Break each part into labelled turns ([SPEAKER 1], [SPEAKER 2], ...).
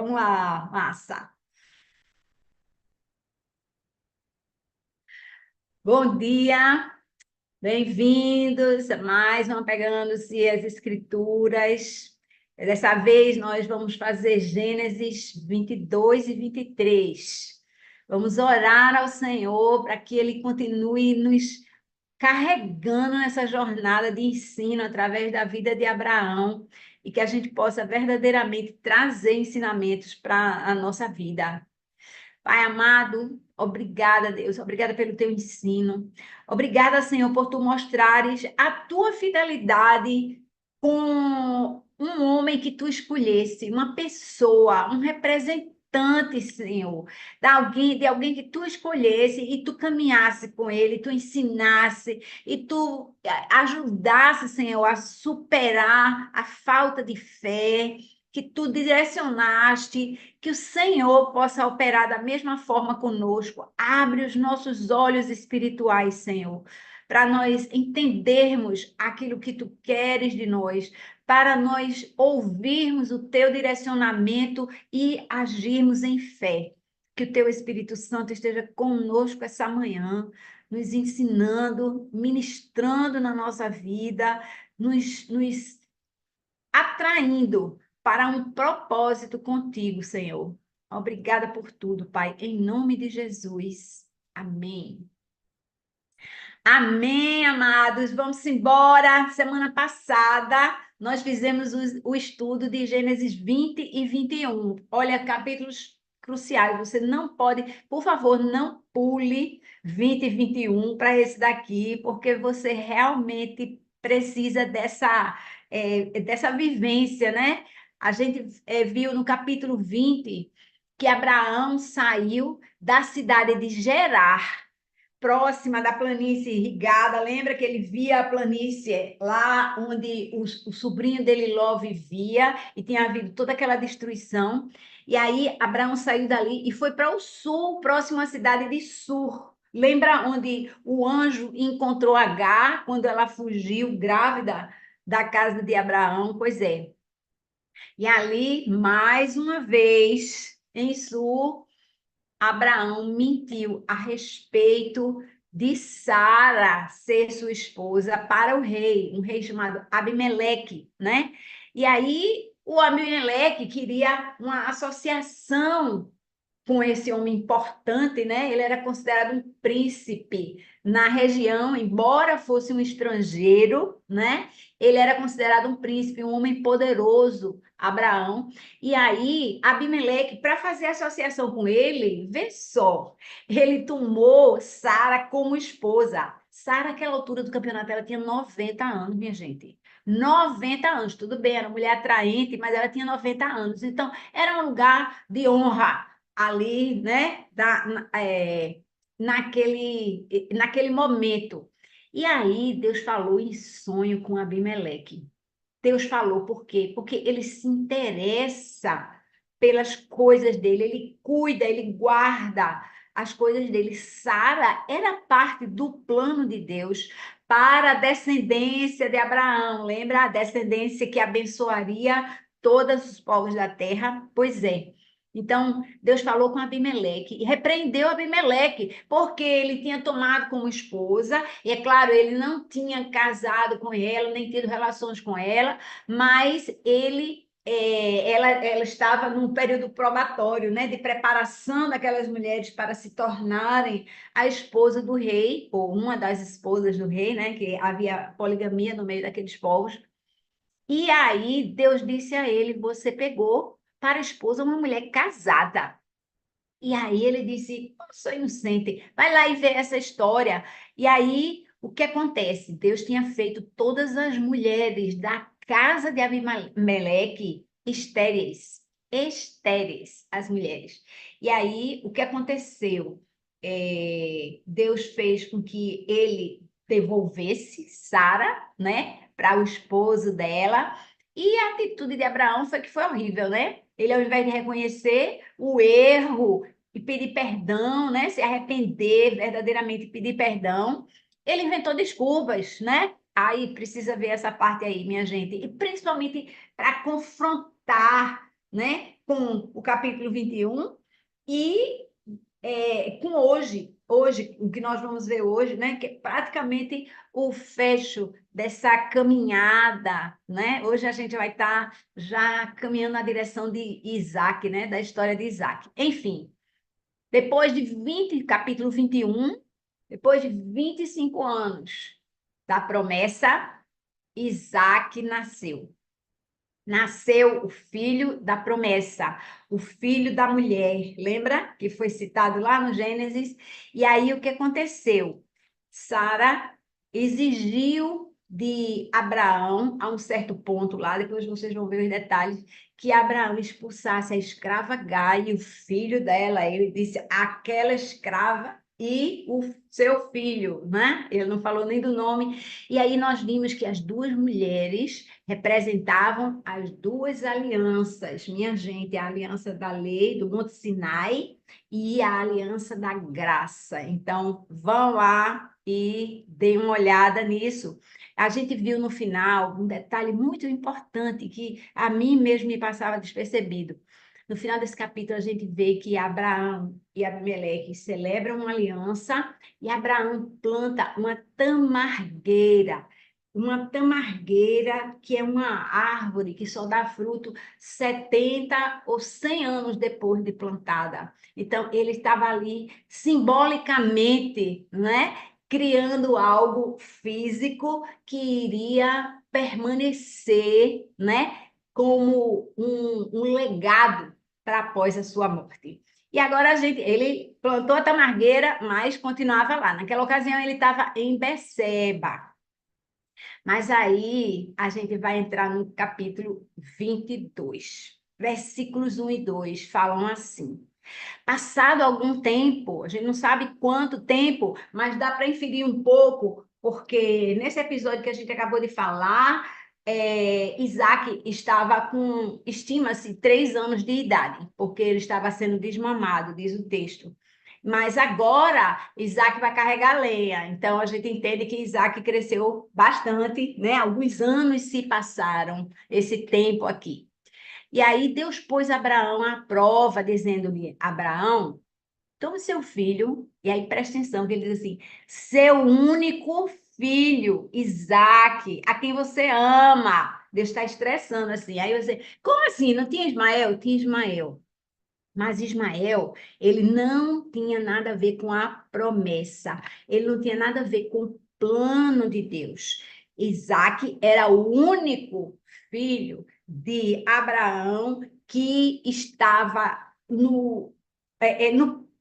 [SPEAKER 1] Vamos lá, massa. Bom dia, bem-vindos a mais uma Pegando-se as Escrituras. Dessa vez nós vamos fazer Gênesis 22 e 23. Vamos orar ao Senhor para que Ele continue nos carregando nessa jornada de ensino através da vida de Abraão e que a gente possa verdadeiramente trazer ensinamentos para a nossa vida. Pai amado, obrigada, Deus, obrigada pelo teu ensino. Obrigada, Senhor, por tu mostrares a tua fidelidade com um homem que tu escolhesse, uma pessoa, um representante, Senhor, de alguém que tu escolhesse e tu caminhasse com ele, tu ensinasse e tu ajudasse, Senhor, a superar a falta de fé, que tu direcionaste, que o Senhor possa operar da mesma forma conosco. Abre os nossos olhos espirituais, Senhor, para nós entendermos aquilo que tu queres de nós, para nós ouvirmos o teu direcionamento e agirmos em fé. Que o teu Espírito Santo esteja conosco essa manhã, nos ensinando, ministrando na nossa vida, nos atraindo para um propósito contigo, Senhor. Obrigada por tudo, Pai, em nome de Jesus. Amém. Amém, amados. Vamos embora. Semana passada, nós fizemos o estudo de Gênesis 20 e 21. Olha, capítulos cruciais. Você não pode, por favor, não pule 20 e 21 para esse daqui, porque você realmente precisa dessa vivência, né? A gente viu no capítulo 20 que Abraão saiu da cidade de Gerar, próxima da planície irrigada. Lembra que ele via a planície lá onde o sobrinho dele Ló vivia e tinha havido toda aquela destruição. E aí Abraão saiu dali e foi para o sul, próximo à cidade de Sur. Lembra onde o anjo encontrou Agar quando ela fugiu grávida da casa de Abraão? Pois é. E ali, mais uma vez, em Sur, Abraão mentiu a respeito de Sara ser sua esposa para o rei, um rei chamado Abimeleque, né? E aí o Abimeleque queria uma associação com esse homem importante, né? Ele era considerado um príncipe na região, embora fosse um estrangeiro, né? Ele era considerado um príncipe, um homem poderoso, Abraão. E aí, Abimeleque, para fazer associação com ele, vê só, ele tomou Sara como esposa. Sara, naquela altura do campeonato, ela tinha 90 anos, minha gente. 90 anos, tudo bem, era uma mulher atraente, mas ela tinha 90 anos. Então, era um lugar de honra ali, né, naquele momento. E aí Deus falou em sonho com Abimeleque. Deus falou por quê? Porque ele se interessa pelas coisas dele, ele cuida, ele guarda as coisas dele. Sara era parte do plano de Deus para a descendência de Abraão. Lembra a descendência que abençoaria todos os povos da terra? Pois é. Então, Deus falou com Abimeleque e repreendeu Abimeleque, porque ele tinha tomado como esposa, e é claro, ele não tinha casado com ela, nem tido relações com ela, mas ela estava num período probatório, né, de preparação daquelas mulheres para se tornarem a esposa do rei, ou uma das esposas do rei, né, que havia poligamia no meio daqueles povos. E aí Deus disse a ele: você pegou para a esposa uma mulher casada. E aí ele disse: eu sou inocente, vai lá e vê essa história. E aí o que acontece? Deus tinha feito todas as mulheres da casa de Abimeleque estéreis, estéreis, as mulheres. E aí o que aconteceu? Deus fez com que ele devolvesse Sara, né, para o esposo dela. E a atitude de Abraão foi que foi horrível, né? Ele, ao invés de reconhecer o erro e pedir perdão, né? Se arrepender verdadeiramente, pedir perdão, ele inventou desculpas, né? Aí precisa ver essa parte aí, minha gente, e principalmente para confrontar, né? com o capítulo 21 e com hoje, o que nós vamos ver hoje, né, que é praticamente o fecho dessa caminhada, né? Hoje a gente vai estar já caminhando na direção de Isaac, né, da história de Isaac. Enfim, depois de capítulo 21, depois de 25 anos da promessa, Isaac nasceu. Nasceu o filho da promessa, o filho da mulher, lembra? Que foi citado lá no Gênesis. E aí o que aconteceu? Sara exigiu de Abraão, a um certo ponto lá, depois vocês vão ver os detalhes, que Abraão expulsasse a escrava Gai, o filho dela. Ele disse: aquela escrava e o seu filho, né? Ele não falou nem do nome. E aí nós vimos que as duas mulheres representavam as duas alianças. Minha gente, a aliança da lei do Monte Sinai e a aliança da graça. Então, vão lá e deem uma olhada nisso. A gente viu no final um detalhe muito importante que a mim mesmo me passava despercebido. No final desse capítulo, a gente vê que Abraão e Abimeleque celebram uma aliança e Abraão planta uma tamargueira, que é uma árvore que só dá fruto 70 ou 100 anos depois de plantada. Então, ele estava ali simbolicamente, né, criando algo físico que iria permanecer, né, como um legado para após a sua morte. E agora ele plantou a tamargueira, mas continuava lá. Naquela ocasião ele estava em Beceba. Mas aí a gente vai entrar no capítulo 22. Versículos 1 e 2 falam assim: passado algum tempo, a gente não sabe quanto tempo, mas dá para inferir um pouco, porque nesse episódio que a gente acabou de falar, Isaac estava com, estima-se, 3 anos de idade, porque ele estava sendo desmamado, diz o texto. Mas agora Isaac vai carregar lenha, então a gente entende que Isaac cresceu bastante, né? Alguns anos se passaram esse tempo aqui. E aí Deus pôs Abraão à prova, dizendo-lhe: Abraão, tome seu filho, e aí presta atenção, que ele diz assim: seu único filho, Isaque, a quem você ama. Deus está estressando assim. Aí você, como assim? Não tinha Ismael? Tinha Ismael. Mas Ismael, ele não tinha nada a ver com a promessa, ele não tinha nada a ver com o plano de Deus. Isaque era o único filho de Abraão que estava no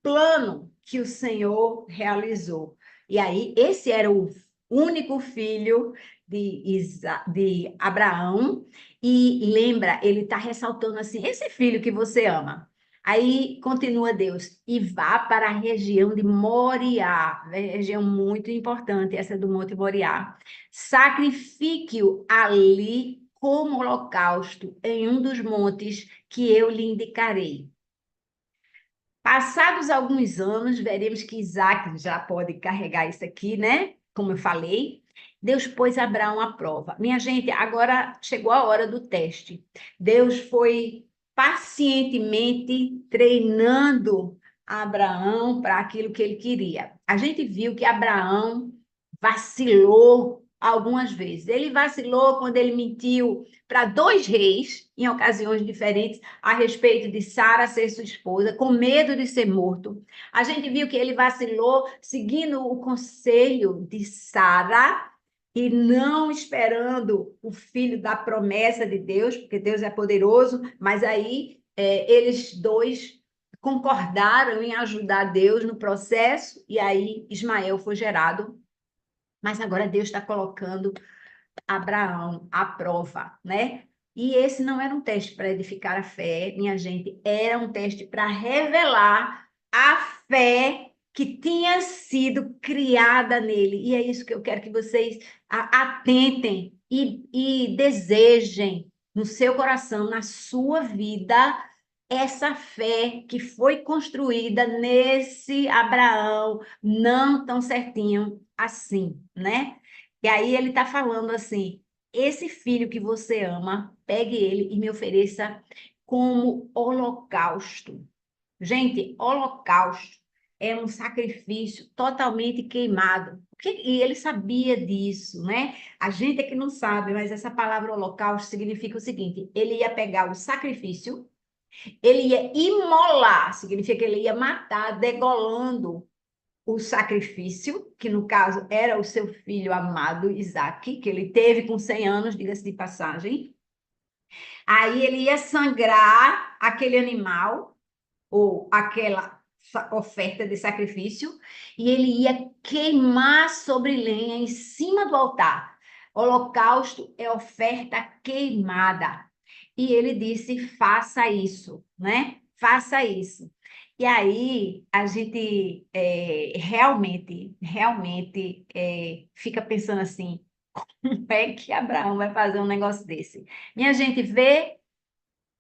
[SPEAKER 1] plano que o Senhor realizou. E aí, esse era o único filho de Abraão. E lembra, ele está ressaltando assim: esse filho que você ama. Aí continua Deus, e vá para a região de Moriá, região muito importante, essa do Monte Moriá. Sacrifique-o ali como holocausto em um dos montes que eu lhe indicarei. Passados alguns anos, veremos que Isaac já pode carregar isso aqui, né? Como eu falei. Deus pôs Abraão à prova. Minha gente, agora chegou a hora do teste. Deus foi pacientemente treinando Abraão para aquilo que ele queria. A gente viu que Abraão vacilou algumas vezes. Ele vacilou quando ele mentiu para dois reis, em ocasiões diferentes, a respeito de Sara ser sua esposa, com medo de ser morto. A gente viu que ele vacilou seguindo o conselho de Sara e não esperando o filho da promessa de Deus, porque Deus é poderoso, mas aí eles dois concordaram em ajudar Deus no processo, e aí Ismael foi gerado. Mas agora Deus está colocando Abraão à prova, né? E esse não era um teste para edificar a fé, minha gente, era um teste para revelar a fé que tinha sido criada nele. E é isso que eu quero que vocês atentem e desejem no seu coração, na sua vida, essa fé que foi construída nesse Abraão, não tão certinho assim, né? E aí ele está falando assim: esse filho que você ama, pegue ele e me ofereça como holocausto. Gente, holocausto é um sacrifício totalmente queimado. E ele sabia disso, né? A gente é que não sabe, mas essa palavra holocausto significa o seguinte: ele ia pegar o sacrifício, ele ia imolar, significa que ele ia matar, degolando o sacrifício, que no caso era o seu filho amado Isaque, que ele teve com 100 anos, diga-se de passagem. Aí ele ia sangrar aquele animal, ou aquela oferta de sacrifício, e ele ia queimar sobre lenha em cima do altar. Holocausto é oferta queimada. E ele disse: faça isso, né? Faça isso. E aí a gente realmente fica pensando assim: como é que Abraão vai fazer um negócio desse? Minha gente, vê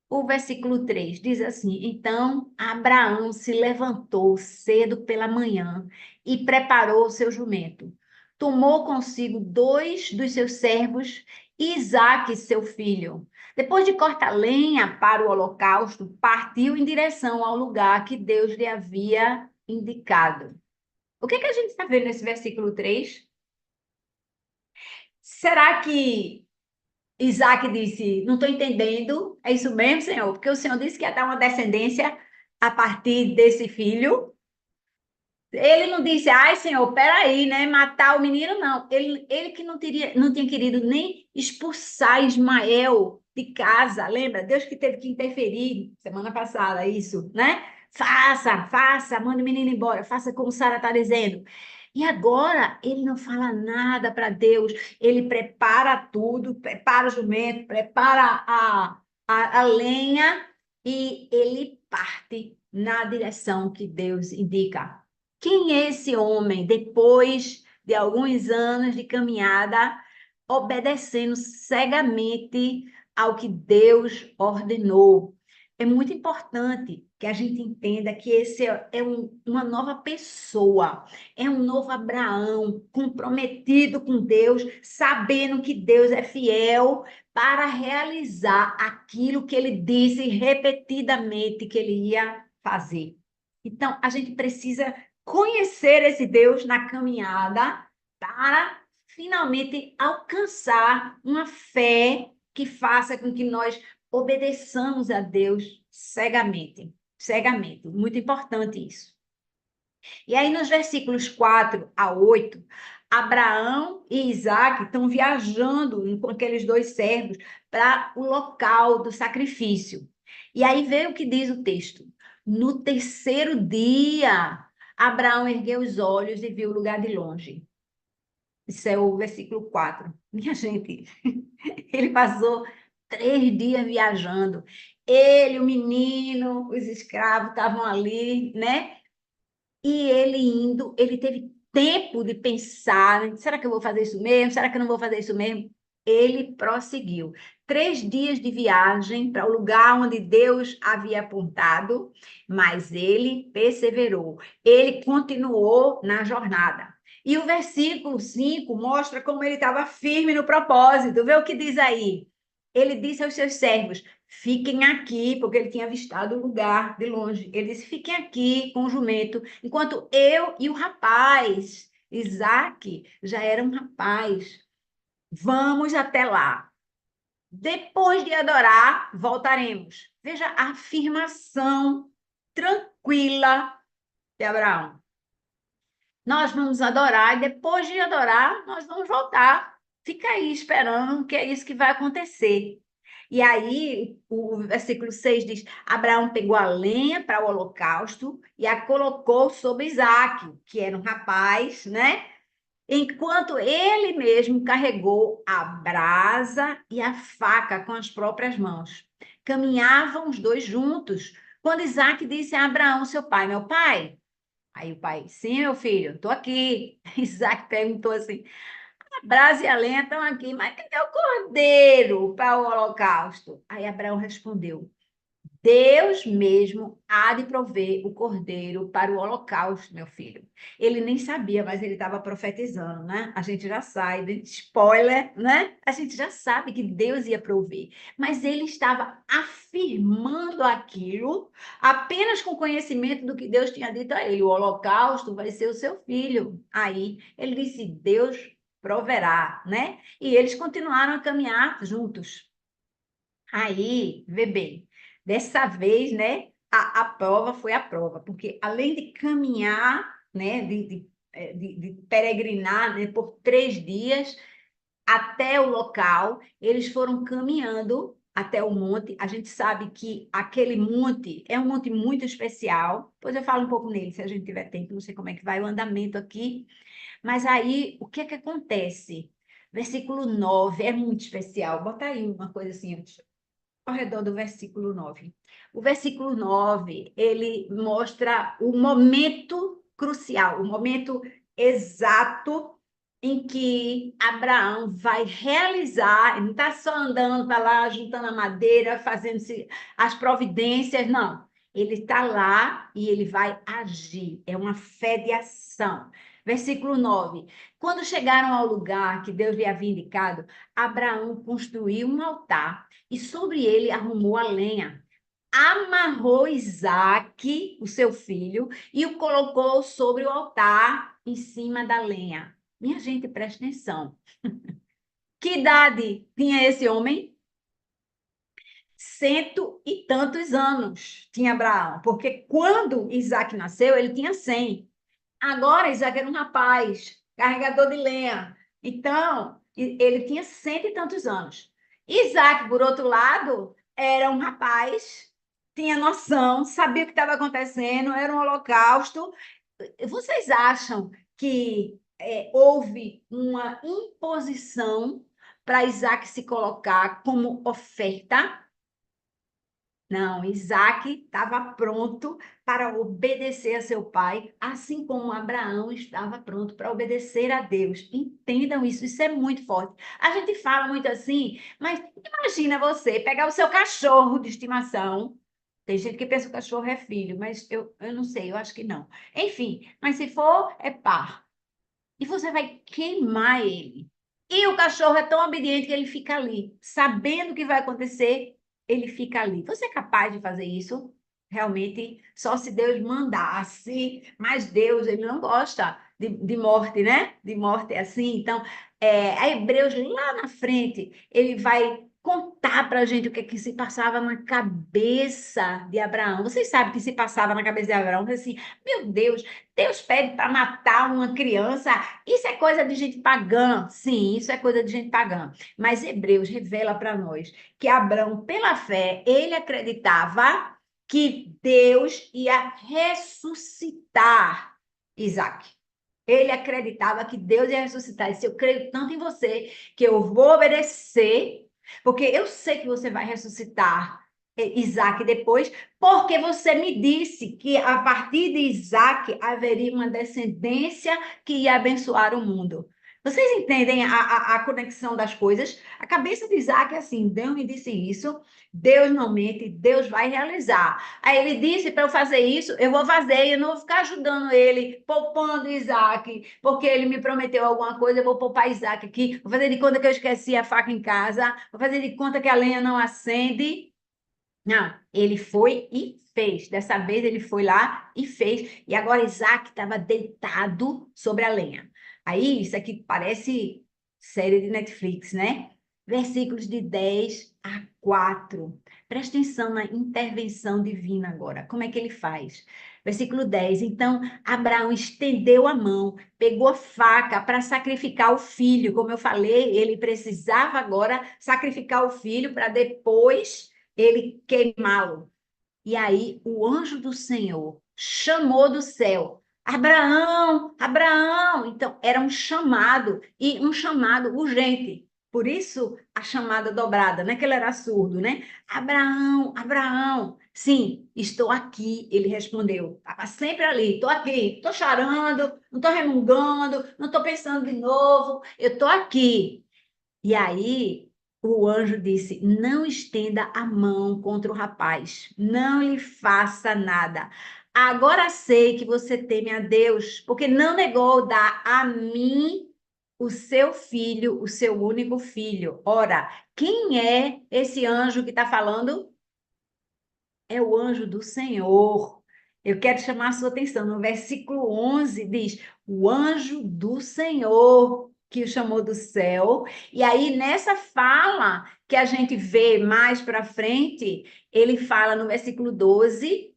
[SPEAKER 1] o versículo 3 diz assim: Então Abraão se levantou cedo pela manhã e preparou o seu jumento. Tomou consigo 2 dos seus servos e Isaque, seu filho. Depois de cortar lenha para o holocausto, partiu em direção ao lugar que Deus lhe havia indicado. O que a gente está vendo nesse versículo 3? Será que Isaac disse: Não estou entendendo, é isso mesmo, Senhor? Porque o Senhor disse que ia dar uma descendência a partir desse filho. Ele não disse: Ai, Senhor, peraí, né? Matar o menino, não. Ele que não tinha querido nem expulsar Ismael de casa, lembra? Deus que teve que interferir semana passada, isso, né? Faça, manda o menino embora, faça como Sara está dizendo. E agora ele não fala nada para Deus, ele prepara tudo, prepara o jumento, prepara a lenha e ele parte na direção que Deus indica. Quem é esse homem, depois de alguns anos de caminhada, obedecendo cegamente ao que Deus ordenou? É muito importante que a gente entenda que esse é uma nova pessoa, é um novo Abraão, comprometido com Deus, sabendo que Deus é fiel para realizar aquilo que ele disse repetidamente que ele ia fazer. Então, a gente precisa conhecer esse Deus na caminhada para finalmente alcançar uma fé que faça com que nós obedeçamos a Deus cegamente. Cegamente, muito importante isso. E aí, nos versículos 4 a 8, Abraão e Isaac estão viajando com aqueles 2 servos para o local do sacrifício. E aí vê o que diz o texto. No terceiro dia, Abraão ergueu os olhos e viu o lugar de longe. Isso é o versículo 4. Minha gente, ele passou 3 dias viajando. Ele, o menino, os escravos estavam ali, né? E ele indo, ele teve tempo de pensar, né? Será que eu vou fazer isso mesmo? Será que eu não vou fazer isso mesmo? Ele prosseguiu. 3 dias de viagem para o lugar onde Deus havia apontado, mas ele perseverou. Ele continuou na jornada. E o versículo 5 mostra como ele estava firme no propósito. Vê o que diz aí. Ele disse aos seus servos: fiquem aqui, porque ele tinha avistado o lugar de longe. Ele disse: fiquem aqui com o jumento, enquanto eu e o rapaz, Isaac, já era um rapaz. Vamos até lá. Depois de adorar, voltaremos. Veja a afirmação tranquila de Abraão. Nós vamos adorar e depois de adorar, nós vamos voltar. Fica aí esperando, que é isso que vai acontecer. E aí, o versículo 6 diz: Abraão pegou a lenha para o holocausto e a colocou sobre Isaque, que era um rapaz, né? Enquanto ele mesmo carregou a brasa e a faca com as próprias mãos. Caminhavam os dois juntos. Quando Isaque disse a Abraão, seu pai: Meu pai. Aí o pai: Sim, meu filho, estou aqui. Isaac perguntou assim: A brasa e a lenha estão aqui, mas cadê o cordeiro para o holocausto? Aí Abraão respondeu: Deus mesmo há de prover o cordeiro para o holocausto, meu filho. Ele nem sabia, mas ele estava profetizando, né? A gente já sabe, spoiler, né? A gente já sabe que Deus ia prover, mas ele estava afirmando aquilo apenas com conhecimento do que Deus tinha dito a ele: o holocausto vai ser o seu filho. Aí ele disse: Deus proverá, né? E eles continuaram a caminhar juntos. Aí, vê bem, dessa vez, né, a prova foi a prova, porque além de caminhar, né, de peregrinar, né, por 3 dias até o local, eles foram caminhando até o monte. A gente sabe que aquele monte é um monte muito especial, depois eu falo um pouco nele, se a gente tiver tempo, não sei como é que vai o andamento aqui, mas aí, o que é que acontece? Versículo 9 é muito especial, bota aí uma coisa assim, ao redor do versículo 9. O versículo 9 ele mostra o momento crucial, o momento exato em que Abraão vai realizar, ele não está só andando para lá, juntando a madeira, fazendo as providências, não. Ele está lá e ele vai agir, é uma fé de ação. Versículo 9. Quando chegaram ao lugar que Deus lhe havia indicado, Abraão construiu um altar e sobre ele arrumou a lenha. Amarrou Isaque, o seu filho, e o colocou sobre o altar, em cima da lenha. Minha gente, preste atenção. Que idade tinha esse homem? 100 e tantos anos tinha Abraão, porque quando Isaac nasceu, ele tinha 100. Agora, Isaac era um rapaz, carregador de lenha. Então, ele tinha 100 e tantos anos. Isaac, por outro lado, era um rapaz, tinha noção, sabia o que estava acontecendo, era um holocausto. Vocês acham que houve uma imposição para Isaac se colocar como oferta? Não, Isaac estava pronto para obedecer a seu pai, assim como Abraão estava pronto para obedecer a Deus. Entendam isso, isso é muito forte. A gente fala muito assim, mas imagina você pegar o seu cachorro de estimação. Tem gente que pensa que o cachorro é filho, mas eu não sei, eu acho que não. Enfim, mas se for, é par. E você vai queimar ele. E o cachorro é tão obediente que ele fica ali, sabendo o que vai acontecer, ele fica ali. Você é capaz de fazer isso? Realmente, só se Deus mandasse, mas Deus, ele não gosta de morte, né? De morte é assim. Então, a Hebreus, lá na frente, ele vai contar para a gente o que, é que se passava na cabeça de Abraão. Vocês sabem o que se passava na cabeça de Abraão? Assim, meu Deus pede para matar uma criança. Isso é coisa de gente pagã. Sim, isso é coisa de gente pagã. Mas Hebreus revela para nós que Abraão, pela fé, ele acreditava que Deus ia ressuscitar Isaac. Ele acreditava que Deus ia ressuscitar. Ele disse: eu creio tanto em você que eu vou obedecer, porque eu sei que você vai ressuscitar Isaac depois, porque você me disse que a partir de Isaac haveria uma descendência que ia abençoar o mundo. Vocês entendem a conexão das coisas? A cabeça de Isaac é assim: Deus me disse isso, Deus não mente, Deus vai realizar. Aí ele disse para eu fazer isso, eu vou fazer, e eu não vou ficar ajudando ele, poupando Isaac, porque ele me prometeu alguma coisa, eu vou poupar Isaac aqui, vou fazer de conta que eu esqueci a faca em casa, vou fazer de conta que a lenha não acende. Não, ele foi e fez. Dessa vez ele foi lá e fez. E agora Isaac estava deitado sobre a lenha. Aí, isso aqui parece série de Netflix, né? Versículos de 10 a 4. Presta atenção na intervenção divina agora. Como é que ele faz? Versículo 10. Então, Abraão estendeu a mão, pegou a faca para sacrificar o filho. Como eu falei, ele precisava agora sacrificar o filho para depois ele queimá-lo. E aí o anjo do Senhor chamou do céu: Abraão, Abraão. Então era um chamado, e um chamado urgente. Por isso a chamada dobrada, não é que ele era surdo, né? Abraão, Abraão. Sim, estou aqui, ele respondeu. Estava sempre ali, estou aqui, estou chorando, não estou remungando, não estou pensando de novo, eu estou aqui. E aí o anjo disse: não estenda a mão contra o rapaz, não lhe faça nada. Agora sei que você teme a Deus, porque não negou dar a mim o seu filho, o seu único filho. Ora, quem é esse anjo que está falando? É o anjo do Senhor. Eu quero chamar a sua atenção. No versículo 11 diz: o anjo do Senhor que o chamou do céu. E aí, nessa fala que a gente vê mais para frente, ele fala no versículo 12: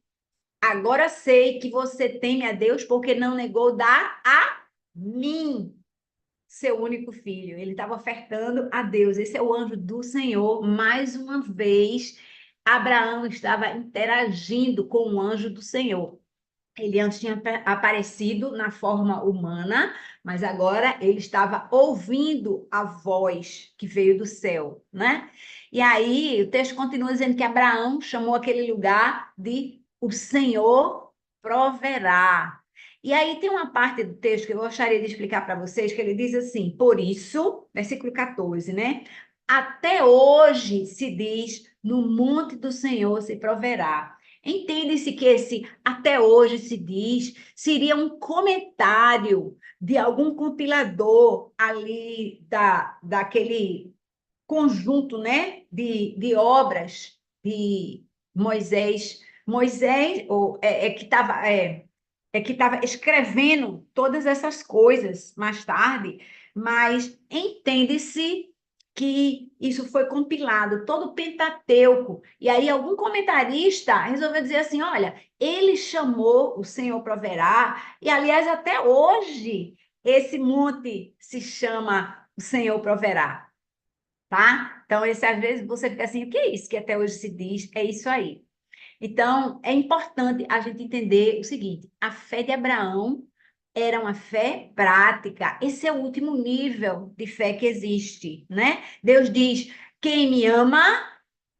[SPEAKER 1] agora sei que você teme a Deus porque não negou dar a mim seu único filho. Ele estava ofertando a Deus. Esse é o anjo do Senhor. Mais uma vez, Abraão estava interagindo com o anjo do Senhor. Ele antes tinha aparecido na forma humana, mas agora ele estava ouvindo a voz que veio do céu, né? E aí o texto continua dizendo que Abraão chamou aquele lugar de o Senhor proverá. E aí tem uma parte do texto que eu gostaria de explicar para vocês, que ele diz assim: por isso, versículo 14, né? Até hoje se diz, no monte do Senhor se proverá. Entende-se que esse até hoje se diz seria um comentário de algum compilador ali daquele conjunto, né, de obras de Moisés. Moisés que estava escrevendo todas essas coisas mais tarde, mas entende-se que isso foi compilado, todo o Pentateuco. E aí algum comentarista resolveu dizer assim, olha, ele chamou o Senhor proverá, e aliás até hoje esse monte se chama o Senhor proverá, tá? Então esse às vezes você fica assim, o que é isso que até hoje se diz? É isso aí. Então, é importante a gente entender o seguinte: a fé de Abraão era uma fé prática. Esse é o último nível de fé que existe, né? Deus diz: quem me ama,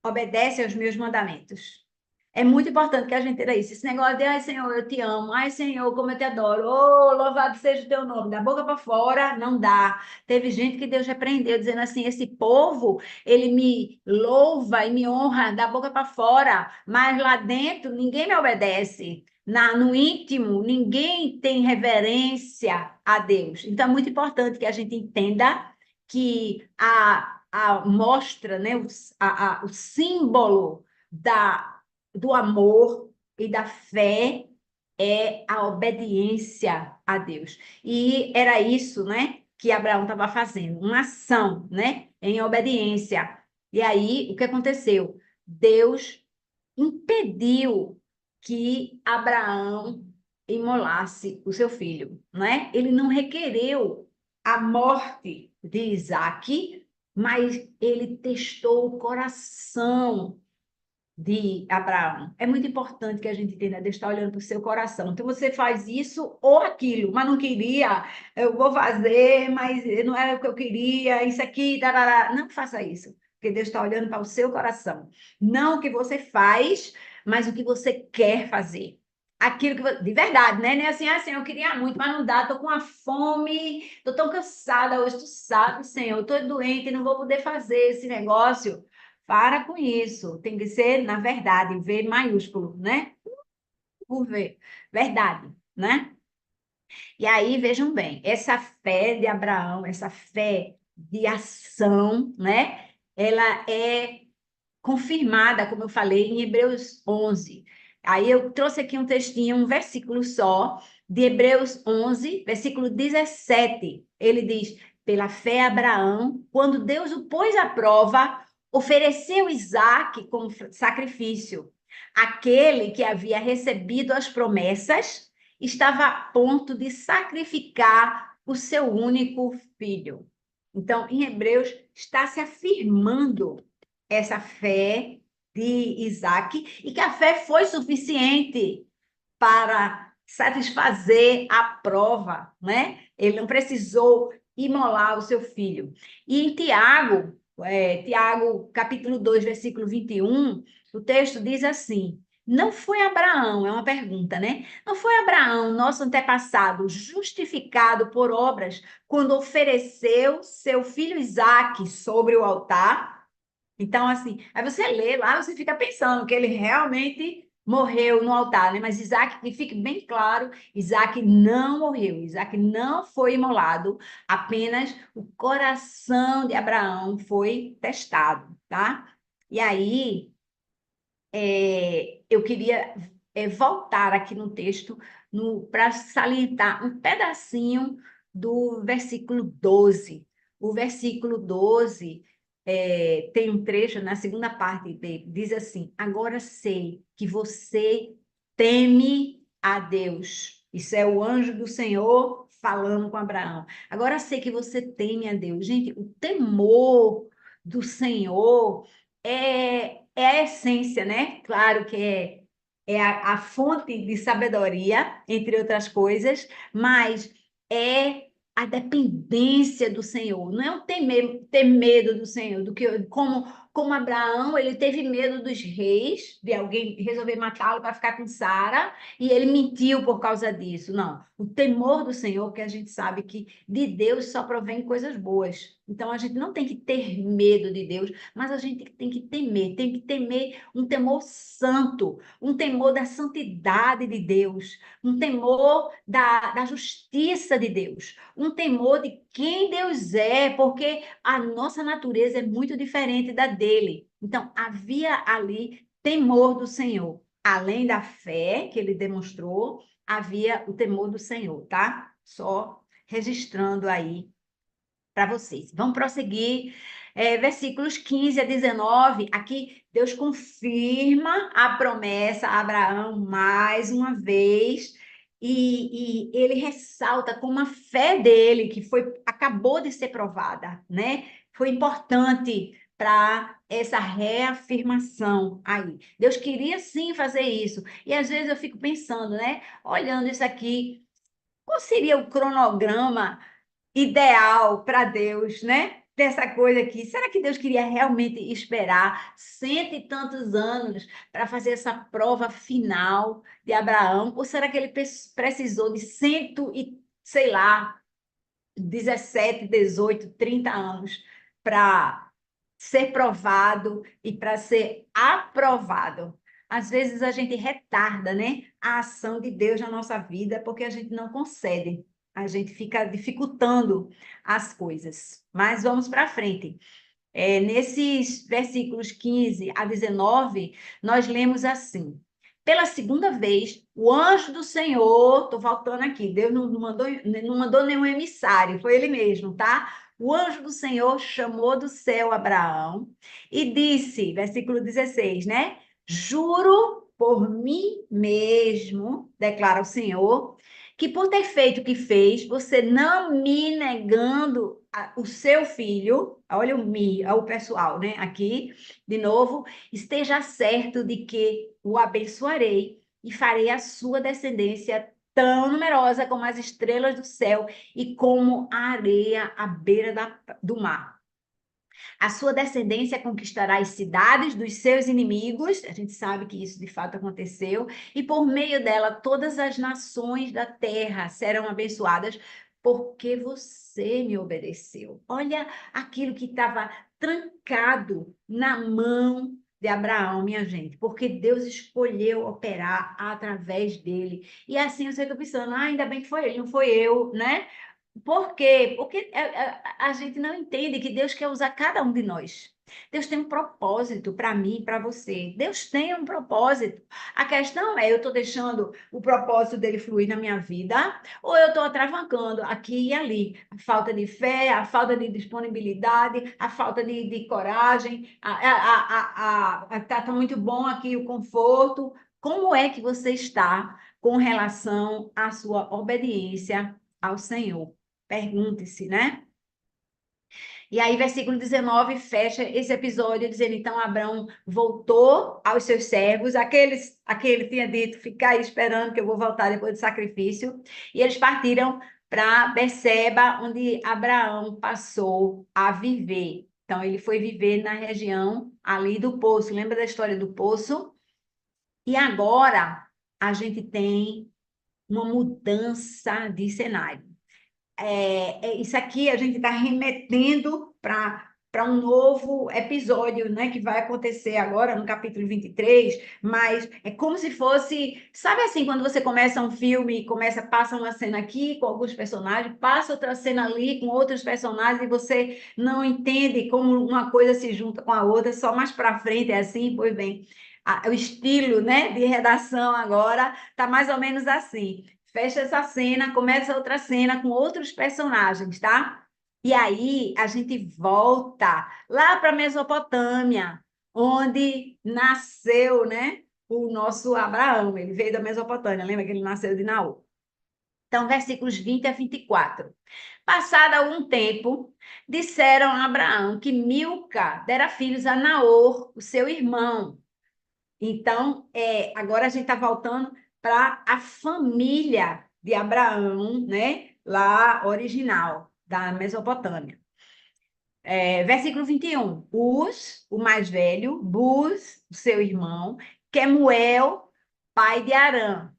[SPEAKER 1] obedece aos meus mandamentos. É muito importante que a gente tenha isso. Esse negócio de, ai, Senhor, eu te amo. Ai, Senhor, como eu te adoro. Oh, louvado seja o teu nome. Da boca para fora, não dá. Teve gente que Deus repreendeu, dizendo assim: esse povo, ele me louva e me honra da boca para fora, mas lá dentro ninguém me obedece. No íntimo, ninguém tem reverência a Deus. Então, é muito importante que a gente entenda que a mostra, né, o símbolo do amor e da fé é a obediência a Deus. E era isso, né, que Abraão estava fazendo, uma ação, né, em obediência. E aí, o que aconteceu? Deus impediu que Abraão imolasse o seu filho, né? Ele não requereu a morte de Isaque, mas ele testou o coração de Abraão. É muito importante que a gente entenda, Deus está olhando para o seu coração. Então você faz isso ou aquilo, mas não queria, eu vou fazer, mas não era o que eu queria, isso aqui, tarará. Não faça isso, porque Deus está olhando para o seu coração. Não o que você faz, mas o que você quer fazer. Aquilo que de verdade, né? Não é assim, assim, eu queria muito, mas não dá, tô com uma fome, tô tão cansada hoje, tu sabe, Senhor, eu tô doente, não vou poder fazer esse negócio. Para com isso. Tem que ser, na verdade, V maiúsculo, né? Por V. Verdade, né? E aí, vejam bem, essa fé de Abraão, essa fé de ação, né? Ela é confirmada, como eu falei, em Hebreus 11. Aí eu trouxe aqui um textinho, um versículo só, de Hebreus 11, versículo 17. Ele diz: pela fé, Abraão, quando Deus o pôs à prova, ofereceu Isaque como sacrifício. Aquele que havia recebido as promessas estava a ponto de sacrificar o seu único filho. Então, em Hebreus, está se afirmando essa fé de Isaac e que a fé foi suficiente para satisfazer a prova, né? Ele não precisou imolar o seu filho. E em Tiago, capítulo 2, versículo 21, o texto diz assim: não foi Abraão, é uma pergunta, né? Não foi Abraão, nosso antepassado, justificado por obras quando ofereceu seu filho Isaque sobre o altar? Então, assim, aí você lê lá, você fica pensando que ele realmente morreu no altar, né? Mas Isaac, que fique bem claro, Isaac não morreu, Isaac não foi imolado, apenas o coração de Abraão foi testado, tá? E aí, eu queria voltar aqui no texto para salientar um pedacinho do versículo 12. O versículo 12 tem um trecho, na segunda parte dele, diz assim: Agora sei que você teme a Deus. Isso é o anjo do Senhor falando com Abraão. Agora sei que você teme a Deus. Gente, o temor do Senhor é a essência, né? Claro que é a fonte de sabedoria, entre outras coisas, mas é a dependência do Senhor. Não é o ter medo do Senhor, do que como Abraão, ele teve medo dos reis, de alguém resolver matá-lo para ficar com Sara, e ele mentiu por causa disso. Não, o temor do Senhor, porque a gente sabe que de Deus só provém coisas boas. Então a gente não tem que ter medo de Deus, mas a gente tem que temer um temor santo, um temor da santidade de Deus, um temor da justiça de Deus, um temor de quem Deus é, porque a nossa natureza é muito diferente da dele. Então, havia ali temor do Senhor. Além da fé que ele demonstrou, havia o temor do Senhor, tá? Só registrando aí para vocês. Vamos prosseguir. Versículos 15 a 19. Aqui, Deus confirma a promessa a Abraão mais uma vez. E ele ressalta como a fé dele, que acabou de ser provada, né? Foi importante para essa reafirmação aí. Deus queria sim fazer isso. E às vezes eu fico pensando, né? Olhando isso aqui, qual seria o cronograma ideal para Deus, né? Dessa coisa aqui. Será que Deus queria realmente esperar cento e tantos anos para fazer essa prova final de Abraão? Ou será que ele precisou de cento e, sei lá, 17, 18, 30 anos para ser provado e para ser aprovado? Às vezes a gente retarda, né, a ação de Deus na nossa vida porque a gente não concede, a gente fica dificultando as coisas. Mas vamos para frente. Nesses versículos 15 a 19, nós lemos assim: Pela segunda vez, o anjo do Senhor, estou voltando aqui, Deus não mandou nenhum emissário, foi ele mesmo, tá? O anjo do Senhor chamou do céu Abraão e disse, versículo 16, né? Juro por mim mesmo, declara o Senhor, que por ter feito o que fez, você não me negando o seu filho, olha olha o pessoal, né? Aqui, de novo, esteja certo de que o abençoarei e farei a sua descendência tão numerosa como as estrelas do céu e como a areia à beira do mar. A sua descendência conquistará as cidades dos seus inimigos, a gente sabe que isso de fato aconteceu, e por meio dela todas as nações da terra serão abençoadas, porque você me obedeceu. Olha aquilo que estava trancado na mão de Abraão, minha gente, porque Deus escolheu operar através dele. E assim eu estou pensando, ainda bem que foi ele, não foi eu, né? Por quê? Porque a gente não entende que Deus quer usar cada um de nós. Deus tem um propósito para mim e para você. Deus tem um propósito. A questão é, eu estou deixando o propósito dele fluir na minha vida ou eu estou atravancando aqui e ali? A falta de fé, a falta de disponibilidade, a falta de coragem, tá muito bom aqui o conforto. Como é que você está com relação à sua obediência ao Senhor? Pergunte-se, né? E aí, versículo 19 fecha esse episódio dizendo: então Abraão voltou aos seus servos, aquele tinha dito, ficar aí esperando que eu vou voltar depois do sacrifício, e eles partiram para Berseba, onde Abraão passou a viver. Então, ele foi viver na região ali do poço. Lembra da história do poço? E agora a gente tem uma mudança de cenário. Isso aqui a gente está remetendo para para um novo episódio, né, que vai acontecer agora no capítulo 23, mas é como se fosse, sabe assim, quando você começa um filme, passa uma cena aqui com alguns personagens, passa outra cena ali com outros personagens e você não entende como uma coisa se junta com a outra, só mais para frente é assim, pois bem, o estilo, né, de redação agora tá mais ou menos assim. Fecha essa cena, começa outra cena com outros personagens, tá? E aí a gente volta lá para a Mesopotâmia, onde nasceu, né, o nosso Abraão. Ele veio da Mesopotâmia, lembra que ele nasceu de Naor? Então, versículos 20 a 24. Passado algum tempo, disseram a Abraão que Milca dera filhos a Naor, o seu irmão. Então, agora a gente está voltando para a família de Abraão, né? Lá original, da Mesopotâmia. Versículo 21. Uz, o mais velho, Buz, o seu irmão, Quemuel, pai de Arã,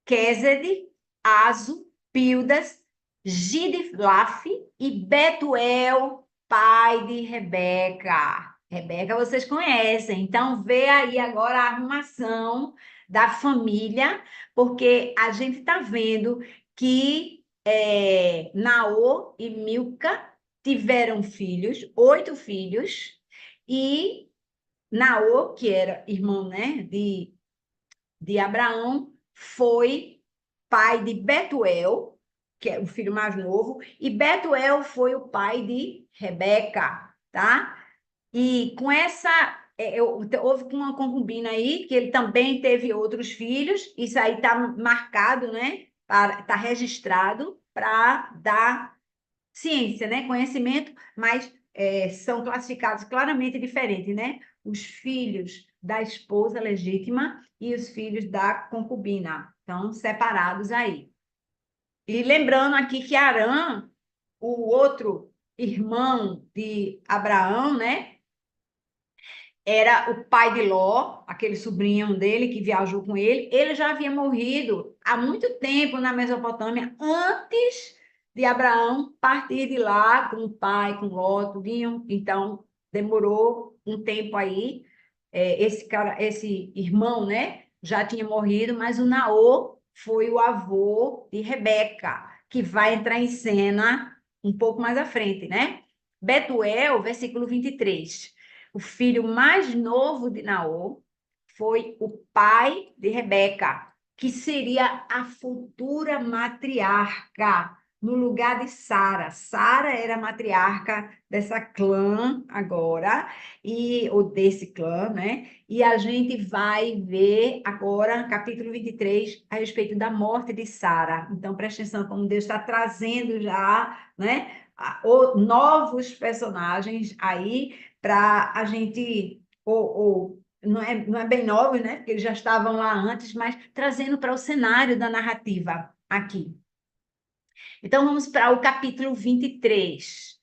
[SPEAKER 1] Quezede, Azo, Pildas, Gidlaf e Betuel, pai de Rebeca. Rebeca vocês conhecem, então vê aí agora a arrumação da família, porque a gente está vendo que Naor e Milca tiveram filhos, 8 filhos, e Naor, que era irmão, né, de Abraão, foi pai de Betuel, que é o filho mais novo, e Betuel foi o pai de Rebeca, tá? E com essa, houve uma concubina aí, que ele também teve outros filhos, isso aí está marcado, né? Está registrado para dar ciência, né? Conhecimento, mas são classificados claramente diferentes, né? Os filhos da esposa legítima e os filhos da concubina, estão separados aí. E lembrando aqui que Arã, o outro irmão de Abraão, né? Era o pai de Ló, aquele sobrinho dele que viajou com ele. Ele já havia morrido há muito tempo na Mesopotâmia, antes de Abraão partir de lá com o pai, com Ló, tudinho. Então, demorou um tempo aí. Esse irmão, né, já tinha morrido, mas o Naor foi o avô de Rebeca, que vai entrar em cena um pouco mais à frente, né? Betuel, versículo 23. O filho mais novo de Naor foi o pai de Rebeca, que seria a futura matriarca no lugar de Sara. Sara era a matriarca dessa clã agora, ou desse clã, né? E a gente vai ver agora, capítulo 23, a respeito da morte de Sara. Então, preste atenção como Deus está trazendo já, né? Novos personagens aí para a gente, não é bem novos, né? Porque eles já estavam lá antes, mas trazendo para o cenário da narrativa aqui. Então, vamos para o capítulo 23.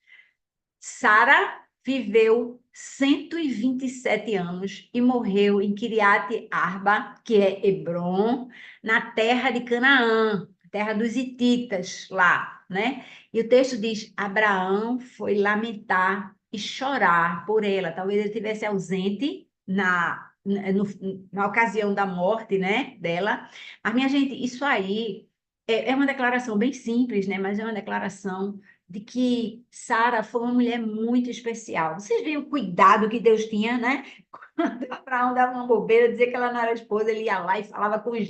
[SPEAKER 1] Sara viveu 127 anos e morreu em Kiriat Arba, que é Hebron, na terra de Canaã, terra dos hititas lá, né? E o texto diz: Abraão foi lamentar e chorar por ela. Talvez ele estivesse ausente na ocasião da morte, né, dela. Mas, minha gente, isso aí é uma declaração bem simples, né? Mas é uma declaração de que Sara foi uma mulher muito especial. Vocês veem o cuidado que Deus tinha, né? Quando Abraão dava uma bobeira, dizia que ela não era esposa, ele ia lá e falava com os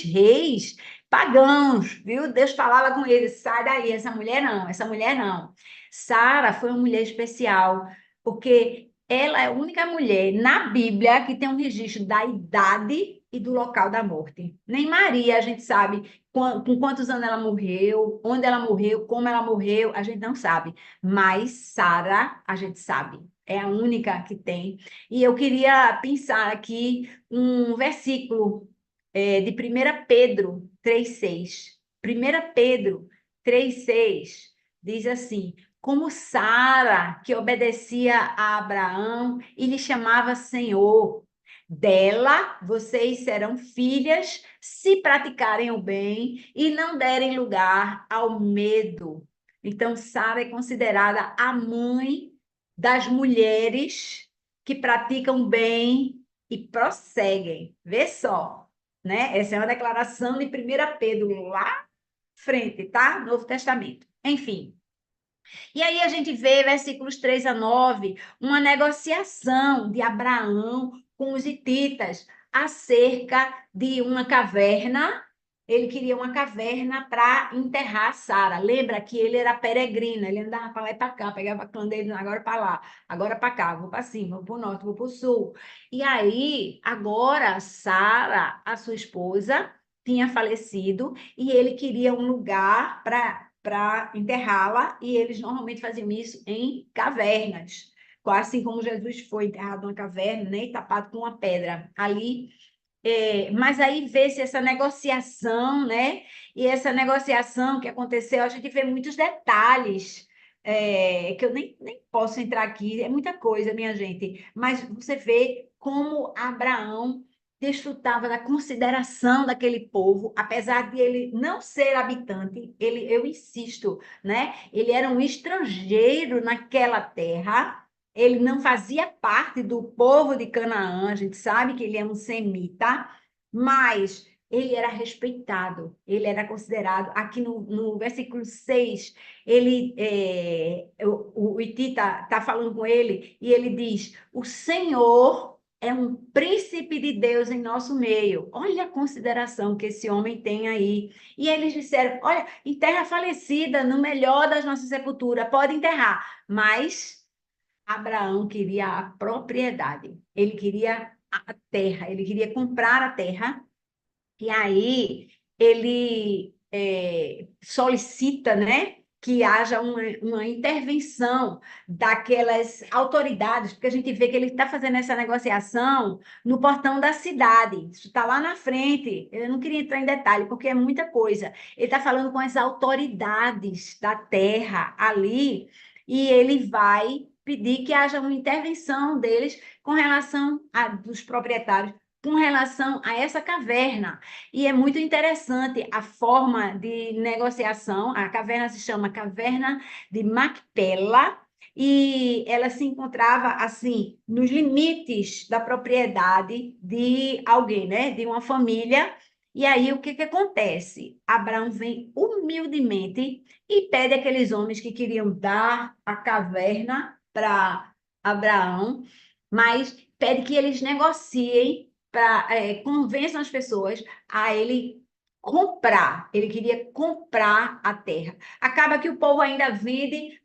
[SPEAKER 1] reis pagãos, viu? Deus falava com eles: sai daí, essa mulher não, essa mulher não. Sara foi uma mulher especial, porque ela é a única mulher na Bíblia que tem um registro da idade e do local da morte. Nem Maria, a gente sabe com quantos anos ela morreu, onde ela morreu, como ela morreu, a gente não sabe. Mas Sara, a gente sabe. É a única que tem. E eu queria pensar aqui um versículo de 1 Pedro 3,6. 1 Pedro 3,6 diz assim: como Sara, que obedecia a Abraão e lhe chamava Senhor, dela vocês serão filhas se praticarem o bem e não derem lugar ao medo. Então, Sara é considerada a mãe das mulheres que praticam bem e prosseguem. Vê só, né? Essa é uma declaração de 1 Pedro, lá à frente, tá? Novo Testamento. Enfim. E aí a gente vê, versículos 3 a 9, uma negociação de Abraão com os hititas acerca de uma caverna. Ele queria uma caverna para enterrar Sara. Lembra que ele era peregrino, ele andava para lá e para cá, pegava a clã dele agora para lá, agora para cá, vou para cima, vou para o norte, vou para o sul. E aí, agora, Sara, a sua esposa, tinha falecido e ele queria um lugar para enterrá-la, e eles normalmente faziam isso em cavernas, assim como Jesus foi enterrado numa caverna, né, e tapado com uma pedra ali. Mas aí vê-se essa negociação, né? E essa negociação que aconteceu, a gente vê muitos detalhes, que eu nem posso entrar aqui, é muita coisa, minha gente. Mas você vê como Abraão desfrutava da consideração daquele povo, apesar de ele não ser habitante, eu insisto, né? Ele era um estrangeiro naquela terra. Ele não fazia parte do povo de Canaã, a gente sabe que ele é um semita, mas ele era respeitado, ele era considerado, aqui no versículo 6, o Iti tá falando com ele, e ele diz, o Senhor é um príncipe de Deus em nosso meio. Olha a consideração que esse homem tem aí. E eles disseram, olha, enterra falecida no melhor das nossas sepulturas, pode enterrar, mas Abraão queria a propriedade, ele queria a terra, ele queria comprar a terra, e aí ele solicita, né, que haja uma intervenção daquelas autoridades, porque a gente vê que ele está fazendo essa negociação no portão da cidade, isso está lá na frente, eu não queria entrar em detalhe, porque é muita coisa, ele está falando com as autoridades da terra ali, e ele vai pedir que haja uma intervenção deles com relação dos proprietários, com relação a essa caverna. E é muito interessante a forma de negociação. A caverna se chama Caverna de Macpela, e ela se encontrava assim nos limites da propriedade de alguém, né? De uma família. E aí o que que acontece? Abraão vem humildemente e pede àqueles homens que queriam dar a caverna para Abraão, mas pede que eles negociem convençam as pessoas a ele comprar. Ele queria comprar a terra. Acaba que o povo ainda vende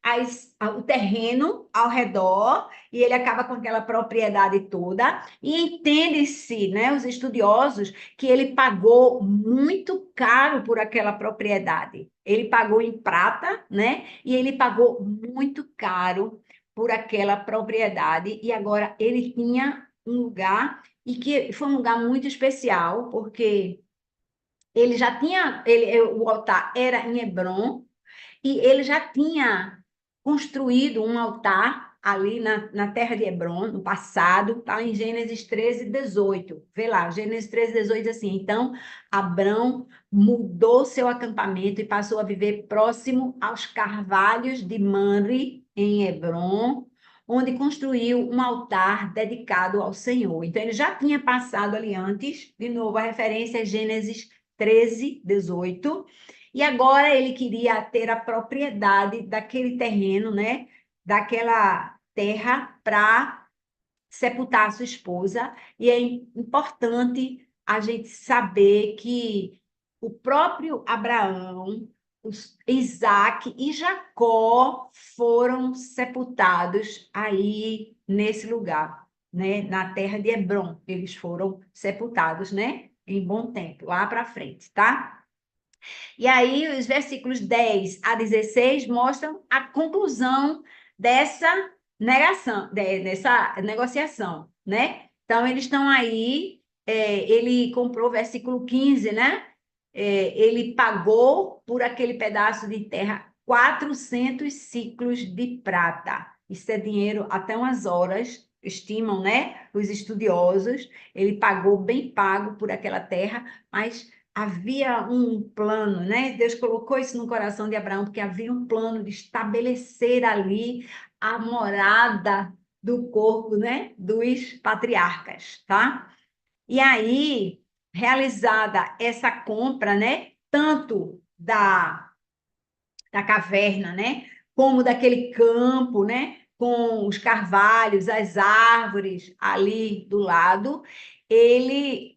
[SPEAKER 1] o terreno ao redor e ele acaba com aquela propriedade toda. E entende-se, né, os estudiosos, que ele pagou muito caro por aquela propriedade. Ele pagou em prata, né? E ele pagou muito caro por aquela propriedade. E agora ele tinha um lugar e que foi um lugar muito especial, porque ele já tinha, o altar era em Hebrom, e ele já tinha construído um altar ali na terra de Hebrom, no passado, está em Gênesis 13, 18. Vê lá, Gênesis 13, 18 diz assim, então Abrão mudou seu acampamento e passou a viver próximo aos carvalhos de Mamre, em Hebrom, onde construiu um altar dedicado ao Senhor. Então, ele já tinha passado ali antes, de novo, a referência é Gênesis 13, 18, e agora ele queria ter a propriedade daquele terreno, né? Daquela terra para sepultar a sua esposa. E é importante a gente saber que o próprio Abraão, Isaac e Jacó foram sepultados aí nesse lugar, né? Na terra de Hebrom. Eles foram sepultados, né? Em bom tempo, lá para frente, tá? E aí, os versículos 10 a 16 mostram a conclusão dessa dessa negociação, né? Então, eles estão aí, ele comprou, versículo 15, né? Ele pagou por aquele pedaço de terra 400 ciclos de prata. Isso é dinheiro até umas horas, estimam, né? Os estudiosos. Ele pagou bem pago por aquela terra, mas havia um plano, né? Deus colocou isso no coração de Abraão, porque havia um plano de estabelecer ali a morada do corpo, né? Dos patriarcas, tá? E aí, realizada essa compra, né? Tanto da caverna, né? Como daquele campo, né? Com os carvalhos, as árvores ali do lado, ele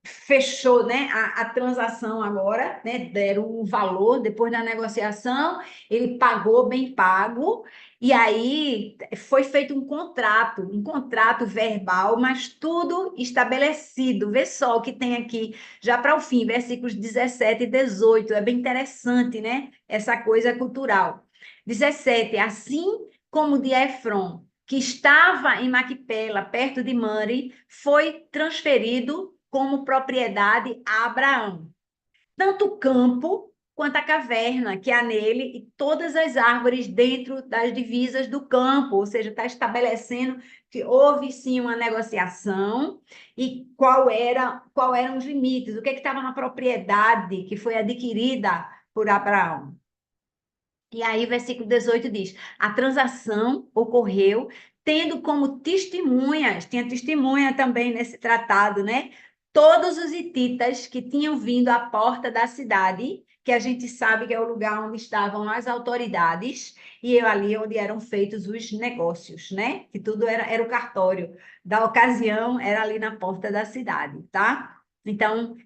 [SPEAKER 1] fechou, né, a transação agora, né, deram um valor, depois da negociação, ele pagou bem pago, e aí foi feito um contrato verbal, mas tudo estabelecido. Vê só o que tem aqui, já para o fim, versículos 17 e 18, é bem interessante, né, essa coisa cultural. 17, assim como de Efron, que estava em Maquipela, perto de Mare, foi transferido como propriedade a Abraão. Tanto o campo quanto a caverna que há nele e todas as árvores dentro das divisas do campo, ou seja, está estabelecendo que houve sim uma negociação e qual eram os limites, o que estava na propriedade que foi adquirida por Abraão. E aí, versículo 18 diz: a transação ocorreu tendo como testemunhas, tinha testemunha também nesse tratado, né? Todos os hititas que tinham vindo à porta da cidade, que a gente sabe que é o lugar onde estavam as autoridades, e ali onde eram feitos os negócios, né? Que tudo era o cartório da ocasião, era ali na porta da cidade, tá? Então,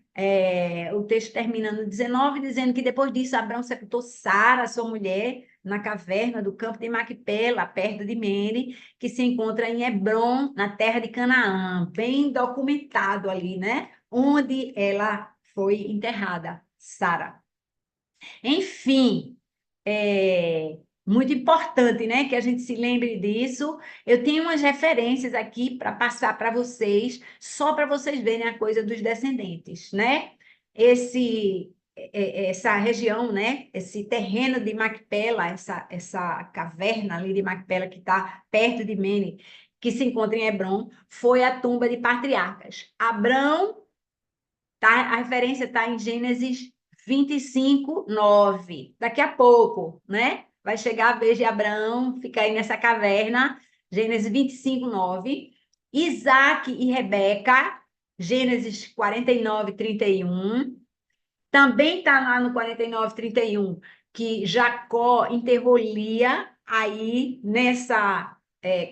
[SPEAKER 1] o texto termina no 19, dizendo que depois disso Abraão sepultou Sara, sua mulher, na caverna do campo de Macpela, perto de Mene, que se encontra em Hebrom, na terra de Canaã, bem documentado ali, né? Onde ela foi enterrada, Sara. Enfim, é muito importante, né, que a gente se lembre disso. Eu tenho umas referências aqui para passar para vocês, só para vocês verem a coisa dos descendentes, né? Essa região, né? Esse terreno de Macpela, essa caverna ali de Macpela que está perto de Mene, que se encontra em Hebrom, foi a tumba de patriarcas. Abrão, tá? A referência está em Gênesis 25, 9. Daqui a pouco, né? Vai chegar a vez de Abraão, fica aí nessa caverna, Gênesis 25, 9. Isaac e Rebeca, Gênesis 49, 31. Também está lá no 49, 31, que Jacó enterrou Lia aí nessa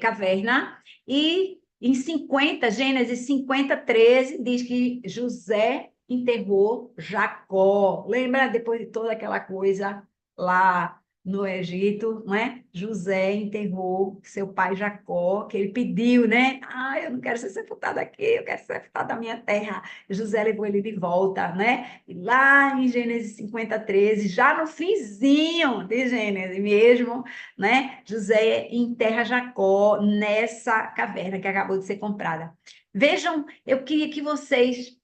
[SPEAKER 1] caverna. E em 50, Gênesis 50, 13, diz que José enterrou Jacó. Lembra depois de toda aquela coisa lá no Egito, não é? José enterrou seu pai Jacó, que ele pediu, né? Ah, eu não quero ser sepultado aqui, eu quero ser sepultado na minha terra. José levou ele de volta, né? E lá em Gênesis 50, 13, já no finzinho de Gênesis mesmo, né? José enterra Jacó nessa caverna que acabou de ser comprada. Vejam, eu queria que vocês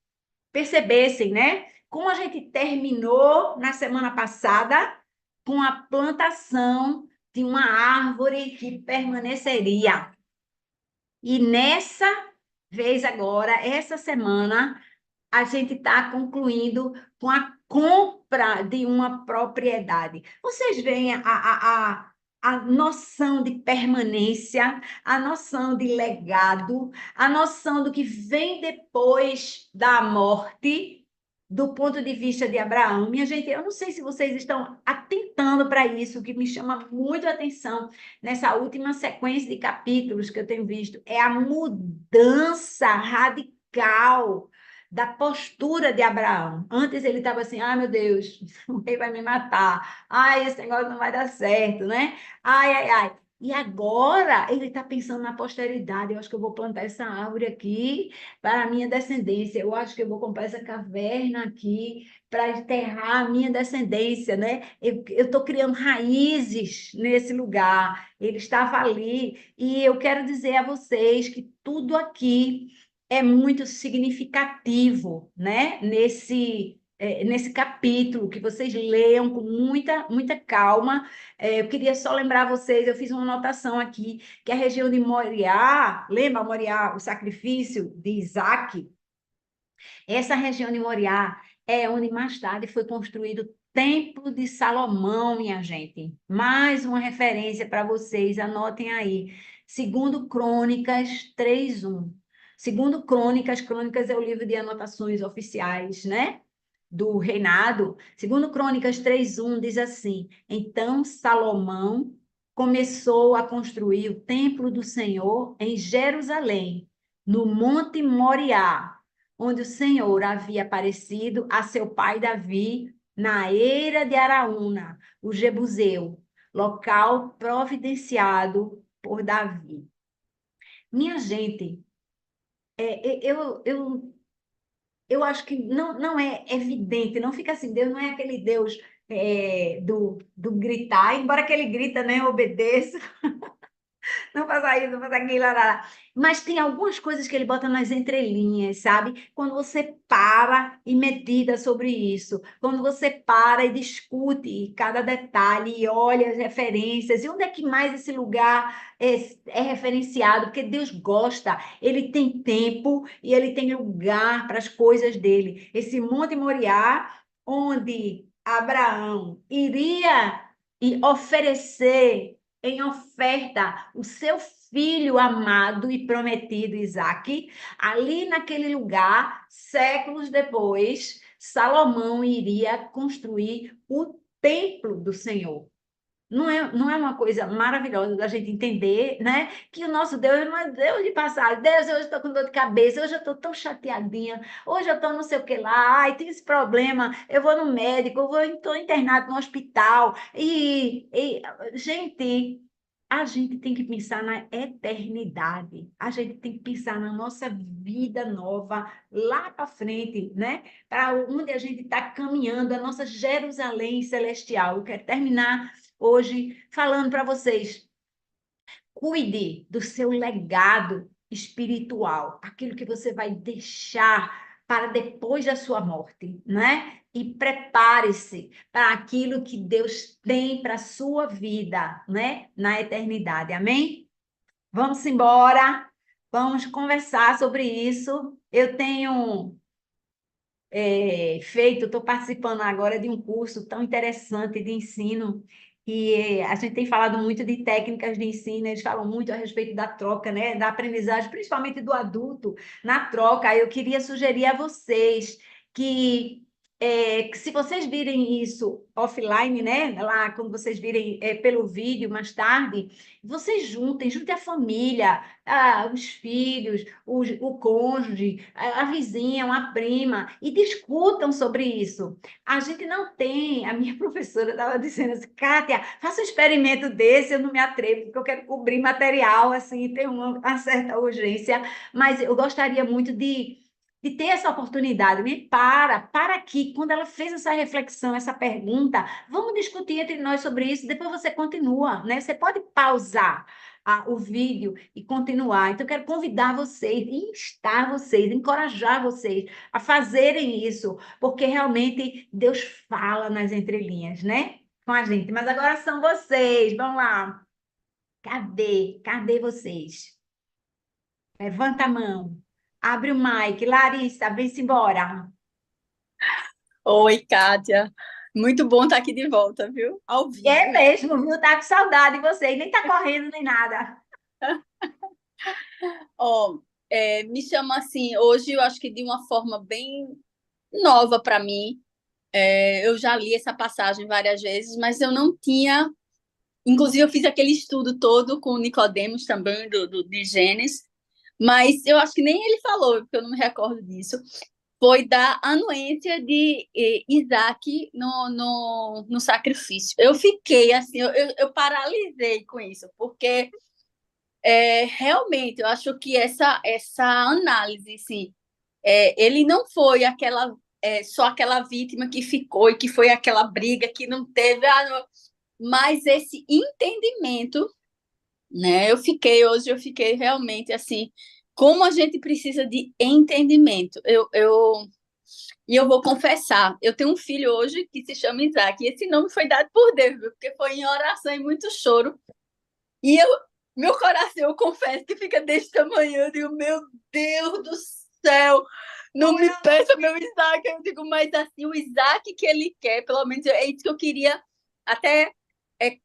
[SPEAKER 1] percebessem, né? Como a gente terminou na semana passada com a plantação de uma árvore que permaneceria. E nessa vez agora, essa semana, a gente está concluindo com a compra de uma propriedade. Vocês veem a noção de permanência, a noção de legado, a noção do que vem depois da morte, do ponto de vista de Abraão. Minha gente, eu não sei se vocês estão atentando para isso, o que me chama muito a atenção nessa última sequência de capítulos que eu tenho visto é a mudança radical da postura de Abraão. Antes ele estava assim, ai meu Deus, o rei vai me matar, ai esse negócio não vai dar certo, né? Ai, ai, ai. E agora ele está pensando na posteridade. Eu acho que eu vou plantar essa árvore aqui para a minha descendência. Eu acho que eu vou comprar essa caverna aqui para enterrar a minha descendência, né? Eu estou criando raízes nesse lugar. Ele estava ali. E eu quero dizer a vocês que tudo aqui é muito significativo, né? Nesse capítulo, que vocês leiam com muita calma. Eu queria só lembrar vocês, eu fiz uma anotação aqui, que a região de Moriá, lembra Moriá, o sacrifício de Isaac? Essa região de Moriá é onde mais tarde foi construído o Templo de Salomão, minha gente. Mais uma referência para vocês, anotem aí. Segundo Crônicas 3:1. Segundo Crônicas, Crônicas é o livro de anotações oficiais, né? Do reinado. Segundo Crônicas 3:1 diz assim: Então Salomão começou a construir o templo do Senhor em Jerusalém, no Monte Moriá, onde o Senhor havia aparecido a seu pai Davi na eira de Araúna, o Jebuseu, local providenciado por Davi. Minha gente, eu acho que não é evidente, não fica assim, Deus não é aquele Deus do gritar, embora que ele grita, né, eu obedeço, não faça isso, não faça aquilo, lá, lá, lá. Mas tem algumas coisas que ele bota nas entrelinhas, sabe? Quando você para e medita sobre isso, quando você para e discute cada detalhe e olha as referências, e onde é que mais esse lugar é referenciado? Porque Deus gosta, ele tem tempo e ele tem lugar para as coisas dele. Esse Monte Moriá, onde Abraão iria e oferecer em oferta o seu filho amado e prometido Isaque, ali naquele lugar, séculos depois, Salomão iria construir o templo do Senhor. Não é uma coisa maravilhosa da gente entender, né? Que o nosso Deus não é Deus de passar. Deus, hoje estou com dor de cabeça, hoje eu estou tão chateadinha, hoje eu estou não sei o que lá, ai, tem esse problema, eu vou no médico, estou internado no hospital. Gente, a gente tem que pensar na eternidade, a gente tem que pensar na nossa vida nova lá para frente, né? Para onde a gente está caminhando, a nossa Jerusalém celestial. Eu quero terminar hoje falando para vocês: cuide do seu legado espiritual, aquilo que você vai deixar para depois da sua morte, né? E prepare-se para aquilo que Deus tem para a sua vida, né? Na eternidade. Amém? Vamos embora. Vamos conversar sobre isso. Eu tenho feito, estou participando agora de um curso tão interessante de ensino, e a gente tem falado muito de técnicas de ensino, eles falam muito a respeito da troca, né, da aprendizagem, principalmente do adulto, na troca. Eu queria sugerir a vocês que se vocês virem isso offline, né, lá quando vocês virem pelo vídeo mais tarde, vocês juntem a família, os filhos, o cônjuge, a vizinha, uma prima, e discutam sobre isso. A gente não tem, a minha professora estava dizendo assim, Kátia, faça um experimento desse, eu não me atrevo, porque eu quero cobrir material, assim, tem uma certa urgência, mas eu gostaria muito de ter essa oportunidade, né? Para aqui, quando ela fez essa reflexão, essa pergunta, vamos discutir entre nós sobre isso, depois você continua, né? Você pode pausar o vídeo e continuar. Então, eu quero convidar vocês, instar vocês, encorajar vocês a fazerem isso, porque realmente Deus fala nas entrelinhas, né? Com a gente. Mas agora são vocês, vamos lá. Cadê? Cadê vocês? Levanta a mão. Abre o mic. Larissa, vem-se embora.
[SPEAKER 2] Oi, Kátia. Muito bom estar aqui de volta, viu? Ao
[SPEAKER 1] É
[SPEAKER 2] vivo.
[SPEAKER 1] mesmo, viu? Tá com saudade de vocês. Nem tá correndo nem nada.
[SPEAKER 2] Ó, me chama assim, hoje eu acho que de uma forma bem nova para mim. Eu já li essa passagem várias vezes, mas eu não tinha. Inclusive, eu fiz aquele estudo todo com o Nicodemos também, de Gênesis, mas eu acho que nem ele falou, porque eu não me recordo disso. Foi da anuência de Isaac no sacrifício. Eu fiquei assim, eu paralisei com isso, porque realmente eu acho que essa análise, assim, ele não foi só aquela vítima que ficou e que foi aquela briga que não teve, mas esse entendimento, né? Eu fiquei realmente assim, como a gente precisa de entendimento. E eu vou confessar, eu tenho um filho hoje que se chama Isaac, e esse nome foi dado por Deus, viu? Porque foi em oração e muito choro. E meu coração, eu confesso que fica desse tamanho, eu digo, meu Deus do céu, não me peça meu Isaac. Eu digo, mas assim, o Isaac que ele quer, pelo menos é isso que eu queria, até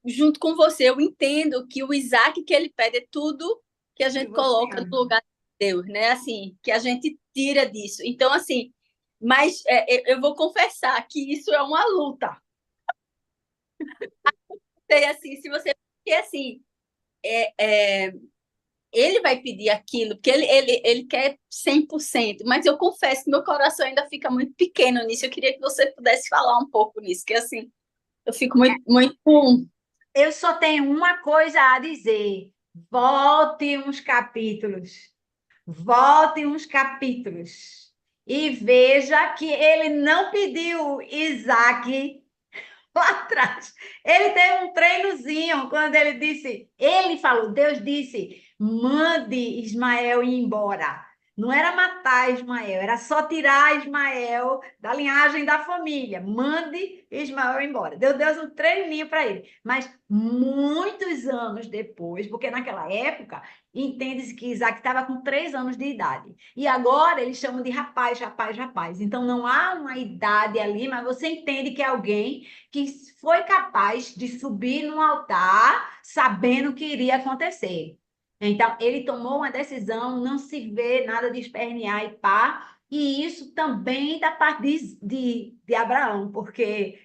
[SPEAKER 2] junto com você. Eu entendo que o Isaac que ele pede é tudo que a
[SPEAKER 1] Que
[SPEAKER 2] gente
[SPEAKER 1] você
[SPEAKER 2] coloca no
[SPEAKER 1] ama.
[SPEAKER 2] lugar de Deus, né? Assim, que a gente tira disso. Então, assim, mas eu vou confessar que isso é uma luta. Sei assim, se você. Porque assim, é, é, ele vai pedir aquilo, porque ele quer 100%, mas eu confesso que meu coração ainda fica muito pequeno nisso. Eu queria que você pudesse falar um pouco nisso, que assim, eu fico muito.
[SPEAKER 1] Eu só tenho uma coisa a dizer. Volte uns capítulos. Volte uns capítulos. E veja que ele não pediu Isaac lá atrás. Ele teve um treinozinho quando ele falou, Deus disse, mande Ismael ir embora. Não era matar Ismael, era só tirar Ismael da linhagem da família. Mande Ismael embora. Deu Deus um treininho para ele. Mas muitos anos depois, porque naquela época entende-se que Isaac estava com 3 anos de idade. E agora eles chamam de rapaz, rapaz, rapaz. Então não há uma idade ali, mas você entende que é alguém que foi capaz de subir no altar sabendo o que iria acontecer. Então, ele tomou uma decisão, não se vê nada de espernear e pá, e isso também da parte de Abraão, porque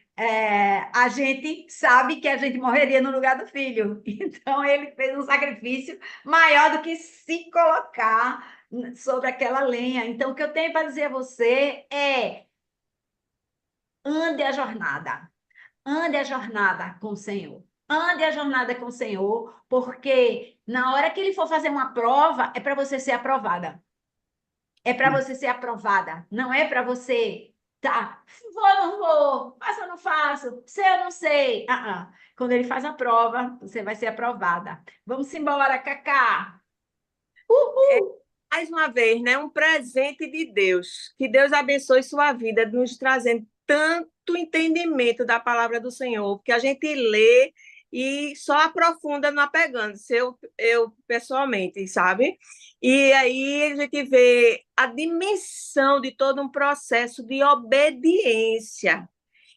[SPEAKER 1] a gente sabe que a gente morreria no lugar do filho. Então, ele fez um sacrifício maior do que se colocar sobre aquela lenha. Então, o que eu tenho para dizer a você é: ande a jornada. Ande a jornada com o Senhor. Ande a jornada com o Senhor, porque na hora que ele for fazer uma prova, é para você ser aprovada. É para você ser aprovada. Não é para você, tá, vou, não vou, faço ou não faço, sei ou não sei. Quando ele faz a prova, você vai ser aprovada. Vamos embora, Cacá.
[SPEAKER 3] É,
[SPEAKER 1] Uhul!
[SPEAKER 3] mais uma vez, né, um presente de Deus. Que Deus abençoe sua vida, nos trazendo tanto entendimento da palavra do Senhor, porque a gente lê e só aprofunda no apegando-se, eu pessoalmente, sabe? E aí a gente vê a dimensão de todo um processo de obediência.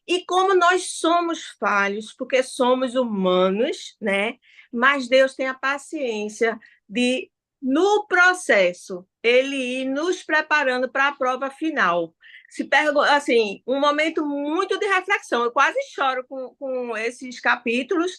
[SPEAKER 3] E como nós somos falhos, porque somos humanos, né? Mas Deus tem a paciência de, no processo, ele ir nos preparando para a prova final. Se pergunta, assim, um momento muito de reflexão. Eu quase choro com esses capítulos,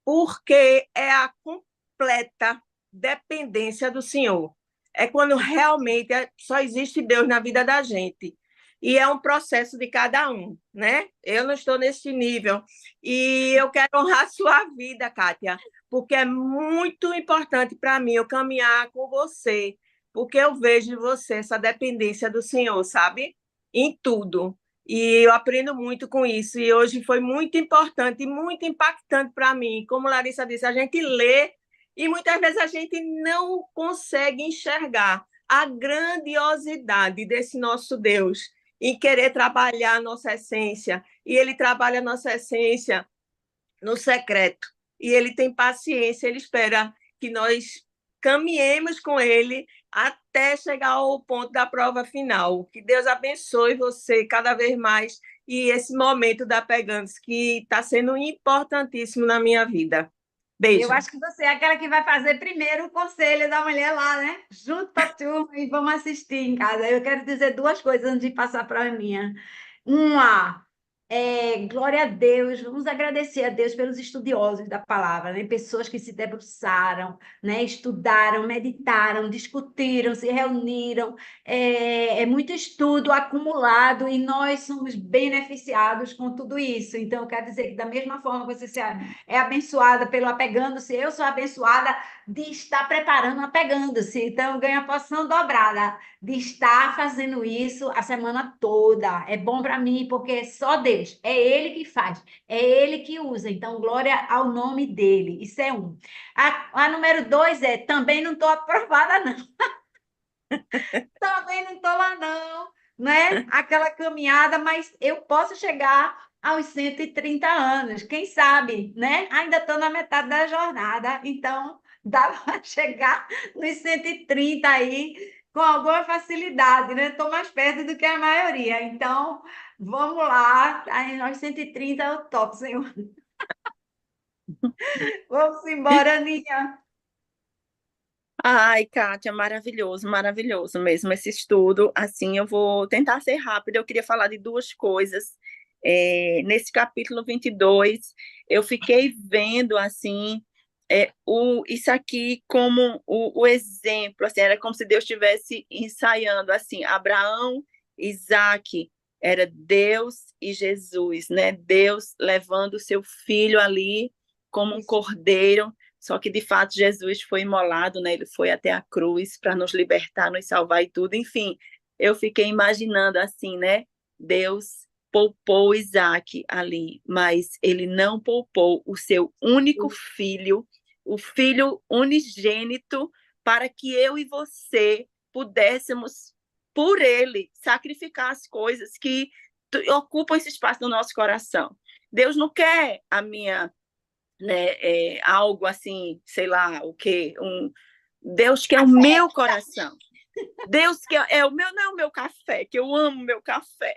[SPEAKER 3] porque é a completa dependência do Senhor. É quando realmente só existe Deus na vida da gente. E é um processo de cada um, né? Eu não estou nesse nível. E eu quero honrar a sua vida, Kátia, porque é muito importante para mim eu caminhar com você, porque eu vejo em você essa dependência do Senhor, sabe? Em tudo. E eu aprendo muito com isso. E hoje foi muito importante e muito impactante para mim. Como Larissa disse, a gente lê e muitas vezes a gente não consegue enxergar a grandiosidade desse nosso Deus em querer trabalhar a nossa essência. E ele trabalha a nossa essência no secreto. E ele tem paciência, ele espera que nós caminhemos com ele até chegar ao ponto da prova final. Que Deus abençoe você cada vez mais e esse momento da Pegantes, que está sendo importantíssimo na minha vida.
[SPEAKER 1] Eu
[SPEAKER 3] Beijo.
[SPEAKER 1] acho que você é aquela que vai fazer primeiro o conselho da mulher lá, né? Junto com a turma e vamos assistir em casa. Eu quero dizer duas coisas antes de passar para a minha. Uma, glória a Deus, vamos agradecer a Deus pelos estudiosos da palavra, né? Pessoas que se debruçaram, né? Estudaram, meditaram, discutiram, se reuniram. É muito estudo acumulado e nós somos beneficiados com tudo isso. Então, eu quero dizer que, da mesma forma que você é abençoada pelo apegando-se, eu sou abençoada de estar preparando apegando-se. Então, eu ganho a porção dobrada de estar fazendo isso a semana toda. É bom para mim, porque é só Deus, é Ele que faz, é Ele que usa. Então, glória ao nome dele. Isso é um. A número dois é: também não estou aprovada, não. Também não estou lá, não. Né? Aquela caminhada, mas eu posso chegar aos 130 anos, quem sabe, né? Ainda estou na metade da jornada, então dá para chegar nos 130 aí com alguma facilidade, né? Estou mais perto do que a maioria. Então, vamos lá. Aí, nós 130 é o top, Senhor. Vamos embora, Aninha.
[SPEAKER 4] Ai, Kátia, maravilhoso, maravilhoso mesmo esse estudo. Assim, eu vou tentar ser rápida. Eu queria falar de duas coisas. Nesse capítulo 22, eu fiquei vendo, assim, isso aqui como o exemplo, assim, era como se Deus estivesse ensaiando, assim, Abraão, Isaac, era Deus e Jesus, né? Deus levando o seu filho ali como um
[SPEAKER 1] Isso.
[SPEAKER 4] cordeiro, só que de fato Jesus foi imolado, né? Ele foi até a cruz para nos libertar, nos salvar e tudo. Enfim, eu fiquei imaginando assim, né? Deus poupou Isaac ali, mas ele não poupou o seu único filho, o filho unigênito, para que eu e você pudéssemos, por ele, sacrificar as coisas que ocupam esse espaço no nosso coração. Deus não quer a minha, né, algo assim, sei lá, o quê? Deus quer o meu coração. Deus quer, o meu, não é o meu café, que eu amo meu café.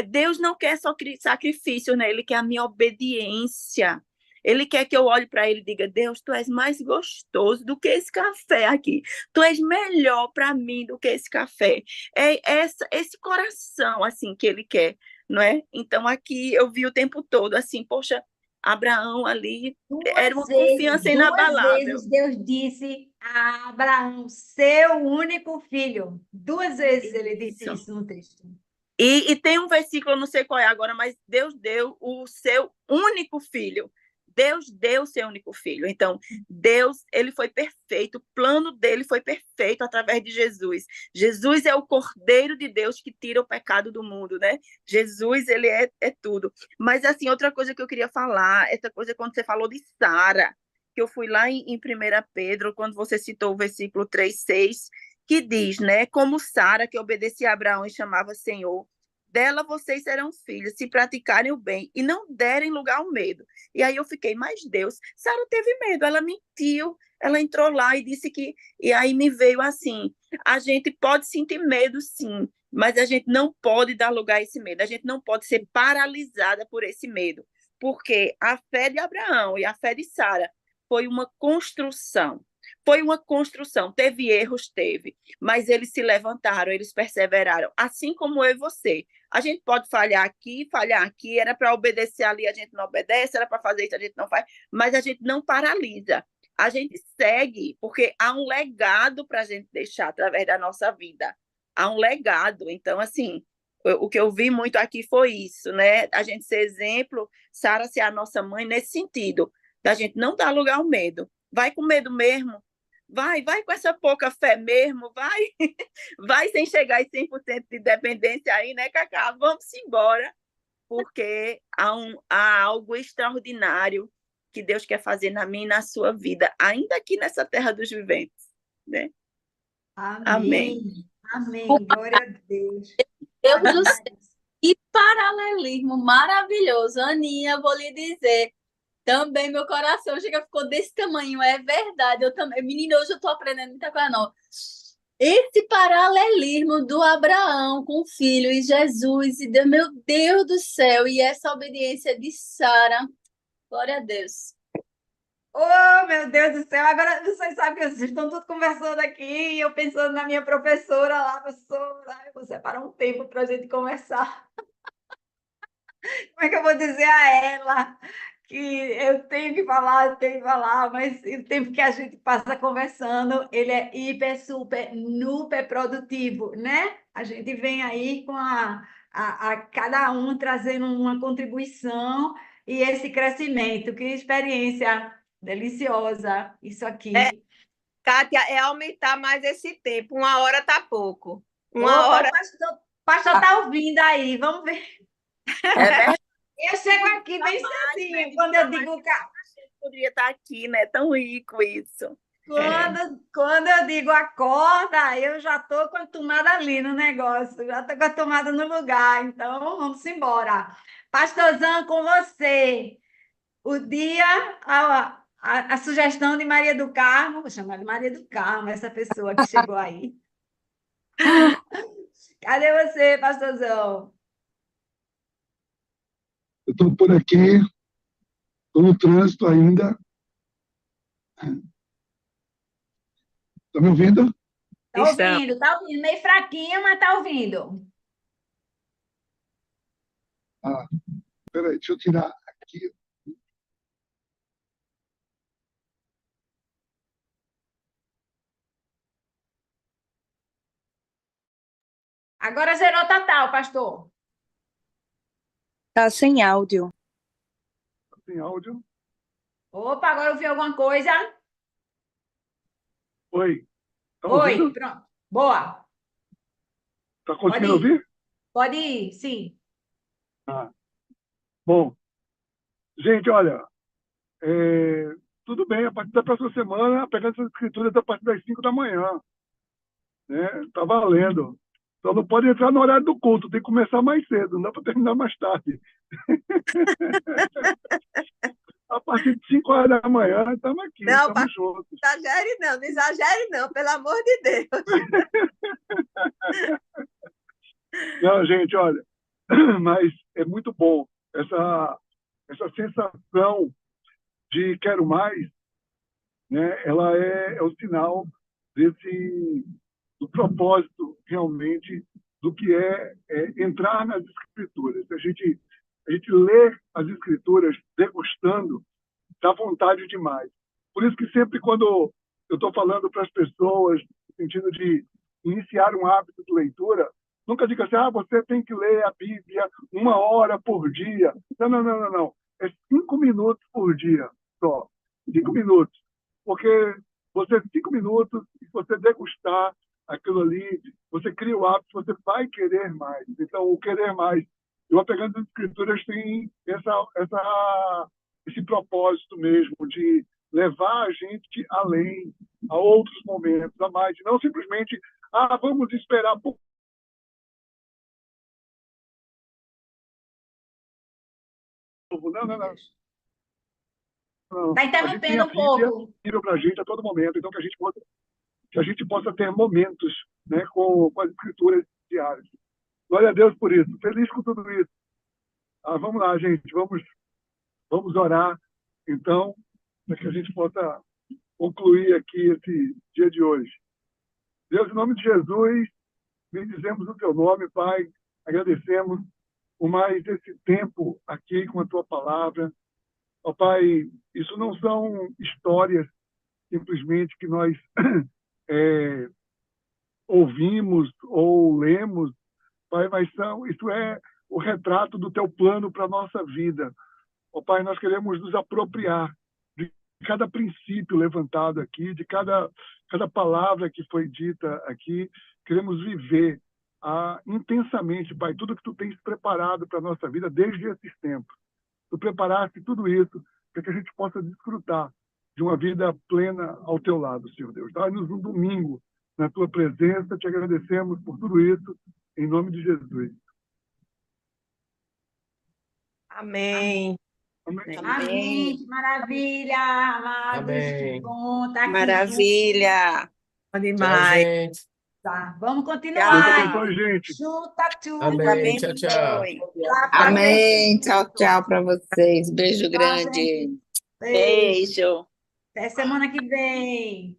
[SPEAKER 4] Deus não quer só sacrifício, né? Ele quer a minha obediência. Ele quer que eu olhe para ele e diga: Deus, tu és mais gostoso do que esse café aqui. Tu és melhor para mim do que esse café. Esse coração assim que ele quer, não é? Então aqui eu vi o tempo todo assim, poxa, Abraão ali era uma confiança
[SPEAKER 1] Duas
[SPEAKER 4] inabalável.
[SPEAKER 1] vezes Deus disse a Abraão, seu único filho. Duas vezes ele disse
[SPEAKER 4] Isso.
[SPEAKER 1] isso no texto.
[SPEAKER 4] E tem um versículo, eu não sei qual é agora, mas Deus deu o seu único filho. Deus deu o seu único filho. Então, Deus, ele foi perfeito, o plano dele foi perfeito através de Jesus. Jesus é o Cordeiro de Deus que tira o pecado do mundo, né? Jesus, ele é tudo. Mas, assim, outra coisa que eu queria falar, essa coisa quando você falou de Sara, que eu fui lá em 1 Pedro, quando você citou o versículo 3:6, que diz, né? Como Sara, que obedecia a Abraão e chamava Senhor, dela vocês serão filhos, se praticarem o bem e não derem lugar ao medo. E aí eu fiquei, mas Deus, Sara teve medo, ela mentiu, ela entrou lá e disse que. E aí me veio assim: a gente pode sentir medo, sim, mas a gente não pode dar lugar a esse medo, a gente não pode ser paralisada por esse medo, porque a fé de Abraão e a fé de Sara foi uma construção. Foi uma construção, teve erros, teve, mas eles se levantaram, eles perseveraram, assim como eu e você. A gente pode falhar aqui, era para obedecer ali, a gente não obedece, era para fazer isso, a gente não faz, mas a gente não paralisa. A gente segue, porque há um legado para a gente deixar através da nossa vida. Há um legado. Então, assim, o que eu vi muito aqui foi isso, né? A gente ser exemplo, Sara ser a nossa mãe nesse sentido, da gente não dar lugar ao medo. Vai com medo mesmo, vai com essa pouca fé mesmo, vai sem chegar em 100% de dependência aí, né, Cacá? Vamos embora, porque há algo extraordinário que Deus quer fazer na minha e na sua vida, ainda aqui nessa terra dos viventes, né? Amém.
[SPEAKER 1] Amém. Amém. Glória a Deus.
[SPEAKER 2] Deus
[SPEAKER 1] Glória
[SPEAKER 2] do
[SPEAKER 1] a
[SPEAKER 2] céu,
[SPEAKER 1] Deus.
[SPEAKER 2] que paralelismo maravilhoso. Aninha, vou lhe dizer, também meu coração chega, ficou desse tamanho, é verdade. Eu também, menina, hoje eu tô aprendendo muita coisa nova. Esse paralelismo do Abraão com o filho e Jesus, e Deus, meu Deus do céu, e essa obediência de Sara, glória a Deus.
[SPEAKER 1] Oh, meu Deus do céu! Agora vocês sabem que vocês estão todos conversando aqui e eu pensando na minha professora lá, professora, eu vou separar um tempo para a gente conversar. Como é que eu vou dizer a ela que eu tenho que falar, mas o tempo que a gente passa conversando, ele é hiper, super, super produtivo, né? A gente vem aí com a cada um trazendo uma contribuição e esse crescimento. Que experiência deliciosa isso
[SPEAKER 3] É,
[SPEAKER 1] aqui.
[SPEAKER 3] Kátia, é aumentar mais esse tempo. 1 hora tá pouco. Uma
[SPEAKER 1] Opa,
[SPEAKER 3] hora.
[SPEAKER 1] o pastor está ouvindo aí, vamos ver.
[SPEAKER 4] É verdade,
[SPEAKER 1] Eu chego aqui bem
[SPEAKER 4] né?
[SPEAKER 1] cedinho, quando eu digo
[SPEAKER 4] Poderia estar aqui, né? Tão rico isso. É.
[SPEAKER 1] Quando eu digo acorda, eu já estou com a tomada ali no negócio, já estou com a tomada no lugar. Então, vamos embora. Pastorzão, com você. O dia, A sugestão de Maria do Carmo, vou chamar de Maria do Carmo, essa pessoa que chegou aí. Cadê você, pastorzão?
[SPEAKER 5] Eu estou por aqui, estou no trânsito ainda. Está me ouvindo?
[SPEAKER 3] Estamos.
[SPEAKER 1] Tá ouvindo, meio fraquinho, mas tá ouvindo.
[SPEAKER 5] Ah, peraí, deixa eu tirar aqui.
[SPEAKER 1] Agora zerou total, pastor.
[SPEAKER 4] Tá sem áudio.
[SPEAKER 5] Tem áudio?
[SPEAKER 1] Opa, agora ouviu alguma coisa?
[SPEAKER 5] Oi, está
[SPEAKER 1] Oi,
[SPEAKER 5] ouvindo?
[SPEAKER 1] pronto. Boa.
[SPEAKER 5] Está
[SPEAKER 1] Pode
[SPEAKER 5] conseguindo
[SPEAKER 1] ir.
[SPEAKER 5] ouvir?
[SPEAKER 1] Pode ir, sim.
[SPEAKER 5] Ah, bom, gente, olha, tudo bem, a partir da próxima semana, pegando essas escrituras a partir das 5 da manhã, né? Está valendo. Só não pode entrar no horário do culto, tem que começar mais cedo, não dá para terminar mais tarde. A partir de 5 horas da manhã, estamos aqui,
[SPEAKER 3] Não,
[SPEAKER 5] estamos juntos.
[SPEAKER 3] não exagere não, pelo amor de Deus.
[SPEAKER 5] Não, gente, olha, mas é muito bom essa sensação de quero mais, né? Ela é o sinal do propósito realmente do que é entrar nas escrituras. A gente lê as escrituras degustando, dá vontade demais. Por isso que sempre quando eu estou falando para as pessoas no sentido de iniciar um hábito de leitura, nunca diga assim, você tem que ler a Bíblia 1 hora por dia. Não, não, não, não, não. É 5 minutos por dia só. 5 minutos. Porque você, 5 minutos, se você degustar aquilo ali, você cria o hábito, você vai querer mais. Então, o querer mais. Eu, apegando as escrituras, tem esse propósito mesmo de levar a gente além, a outros momentos, a mais. E não simplesmente, vamos esperar por novo. Não, não, não. Não.
[SPEAKER 1] Tá
[SPEAKER 5] A gente tem
[SPEAKER 1] interrompendo
[SPEAKER 5] a
[SPEAKER 1] um
[SPEAKER 5] Bíblia
[SPEAKER 1] pouco.
[SPEAKER 5] disponível para a gente a todo momento, então que a gente possa ter momentos, né, com as escrituras diárias. Glória a Deus por isso. Feliz com tudo isso. Vamos lá, gente. Vamos orar, então, para que a gente possa concluir aqui esse dia de hoje. Deus, em nome de Jesus, bendizemos o teu nome, Pai. Agradecemos por mais esse tempo aqui com a tua palavra. Ó, Pai, isso não são histórias simplesmente que nós ouvimos ou lemos, Pai, mas isso é o retrato do teu plano para a nossa vida. Ó, Pai, nós queremos nos apropriar de cada princípio levantado aqui, de cada palavra que foi dita aqui. Queremos viver intensamente, Pai, tudo que tu tens preparado para a nossa vida desde esses tempos. Tu preparaste tudo isso para que a gente possa desfrutar de uma vida plena ao teu lado, Senhor Deus. Dá-nos um domingo na tua presença. Te agradecemos por tudo isso, em nome de Jesus.
[SPEAKER 3] Amém.
[SPEAKER 5] Amém.
[SPEAKER 1] Amém. Que maravilha, amados. Que
[SPEAKER 6] Amém.
[SPEAKER 1] bom estar aqui junto.
[SPEAKER 4] Maravilha.
[SPEAKER 3] Bom
[SPEAKER 6] Tchau,
[SPEAKER 3] demais.
[SPEAKER 6] gente.
[SPEAKER 1] Tá, vamos
[SPEAKER 5] Deus
[SPEAKER 1] continuar.
[SPEAKER 5] abençoe, gente.
[SPEAKER 1] Chuta, chuta.
[SPEAKER 6] Amém. Tchau, tchau.
[SPEAKER 4] Abençoe.
[SPEAKER 1] Lá pra
[SPEAKER 2] Amém. Tchau, tchau para vocês. Beijo
[SPEAKER 1] Tchau,
[SPEAKER 2] grande.
[SPEAKER 1] gente. Beijo.
[SPEAKER 4] Beijo.
[SPEAKER 1] Até semana que vem.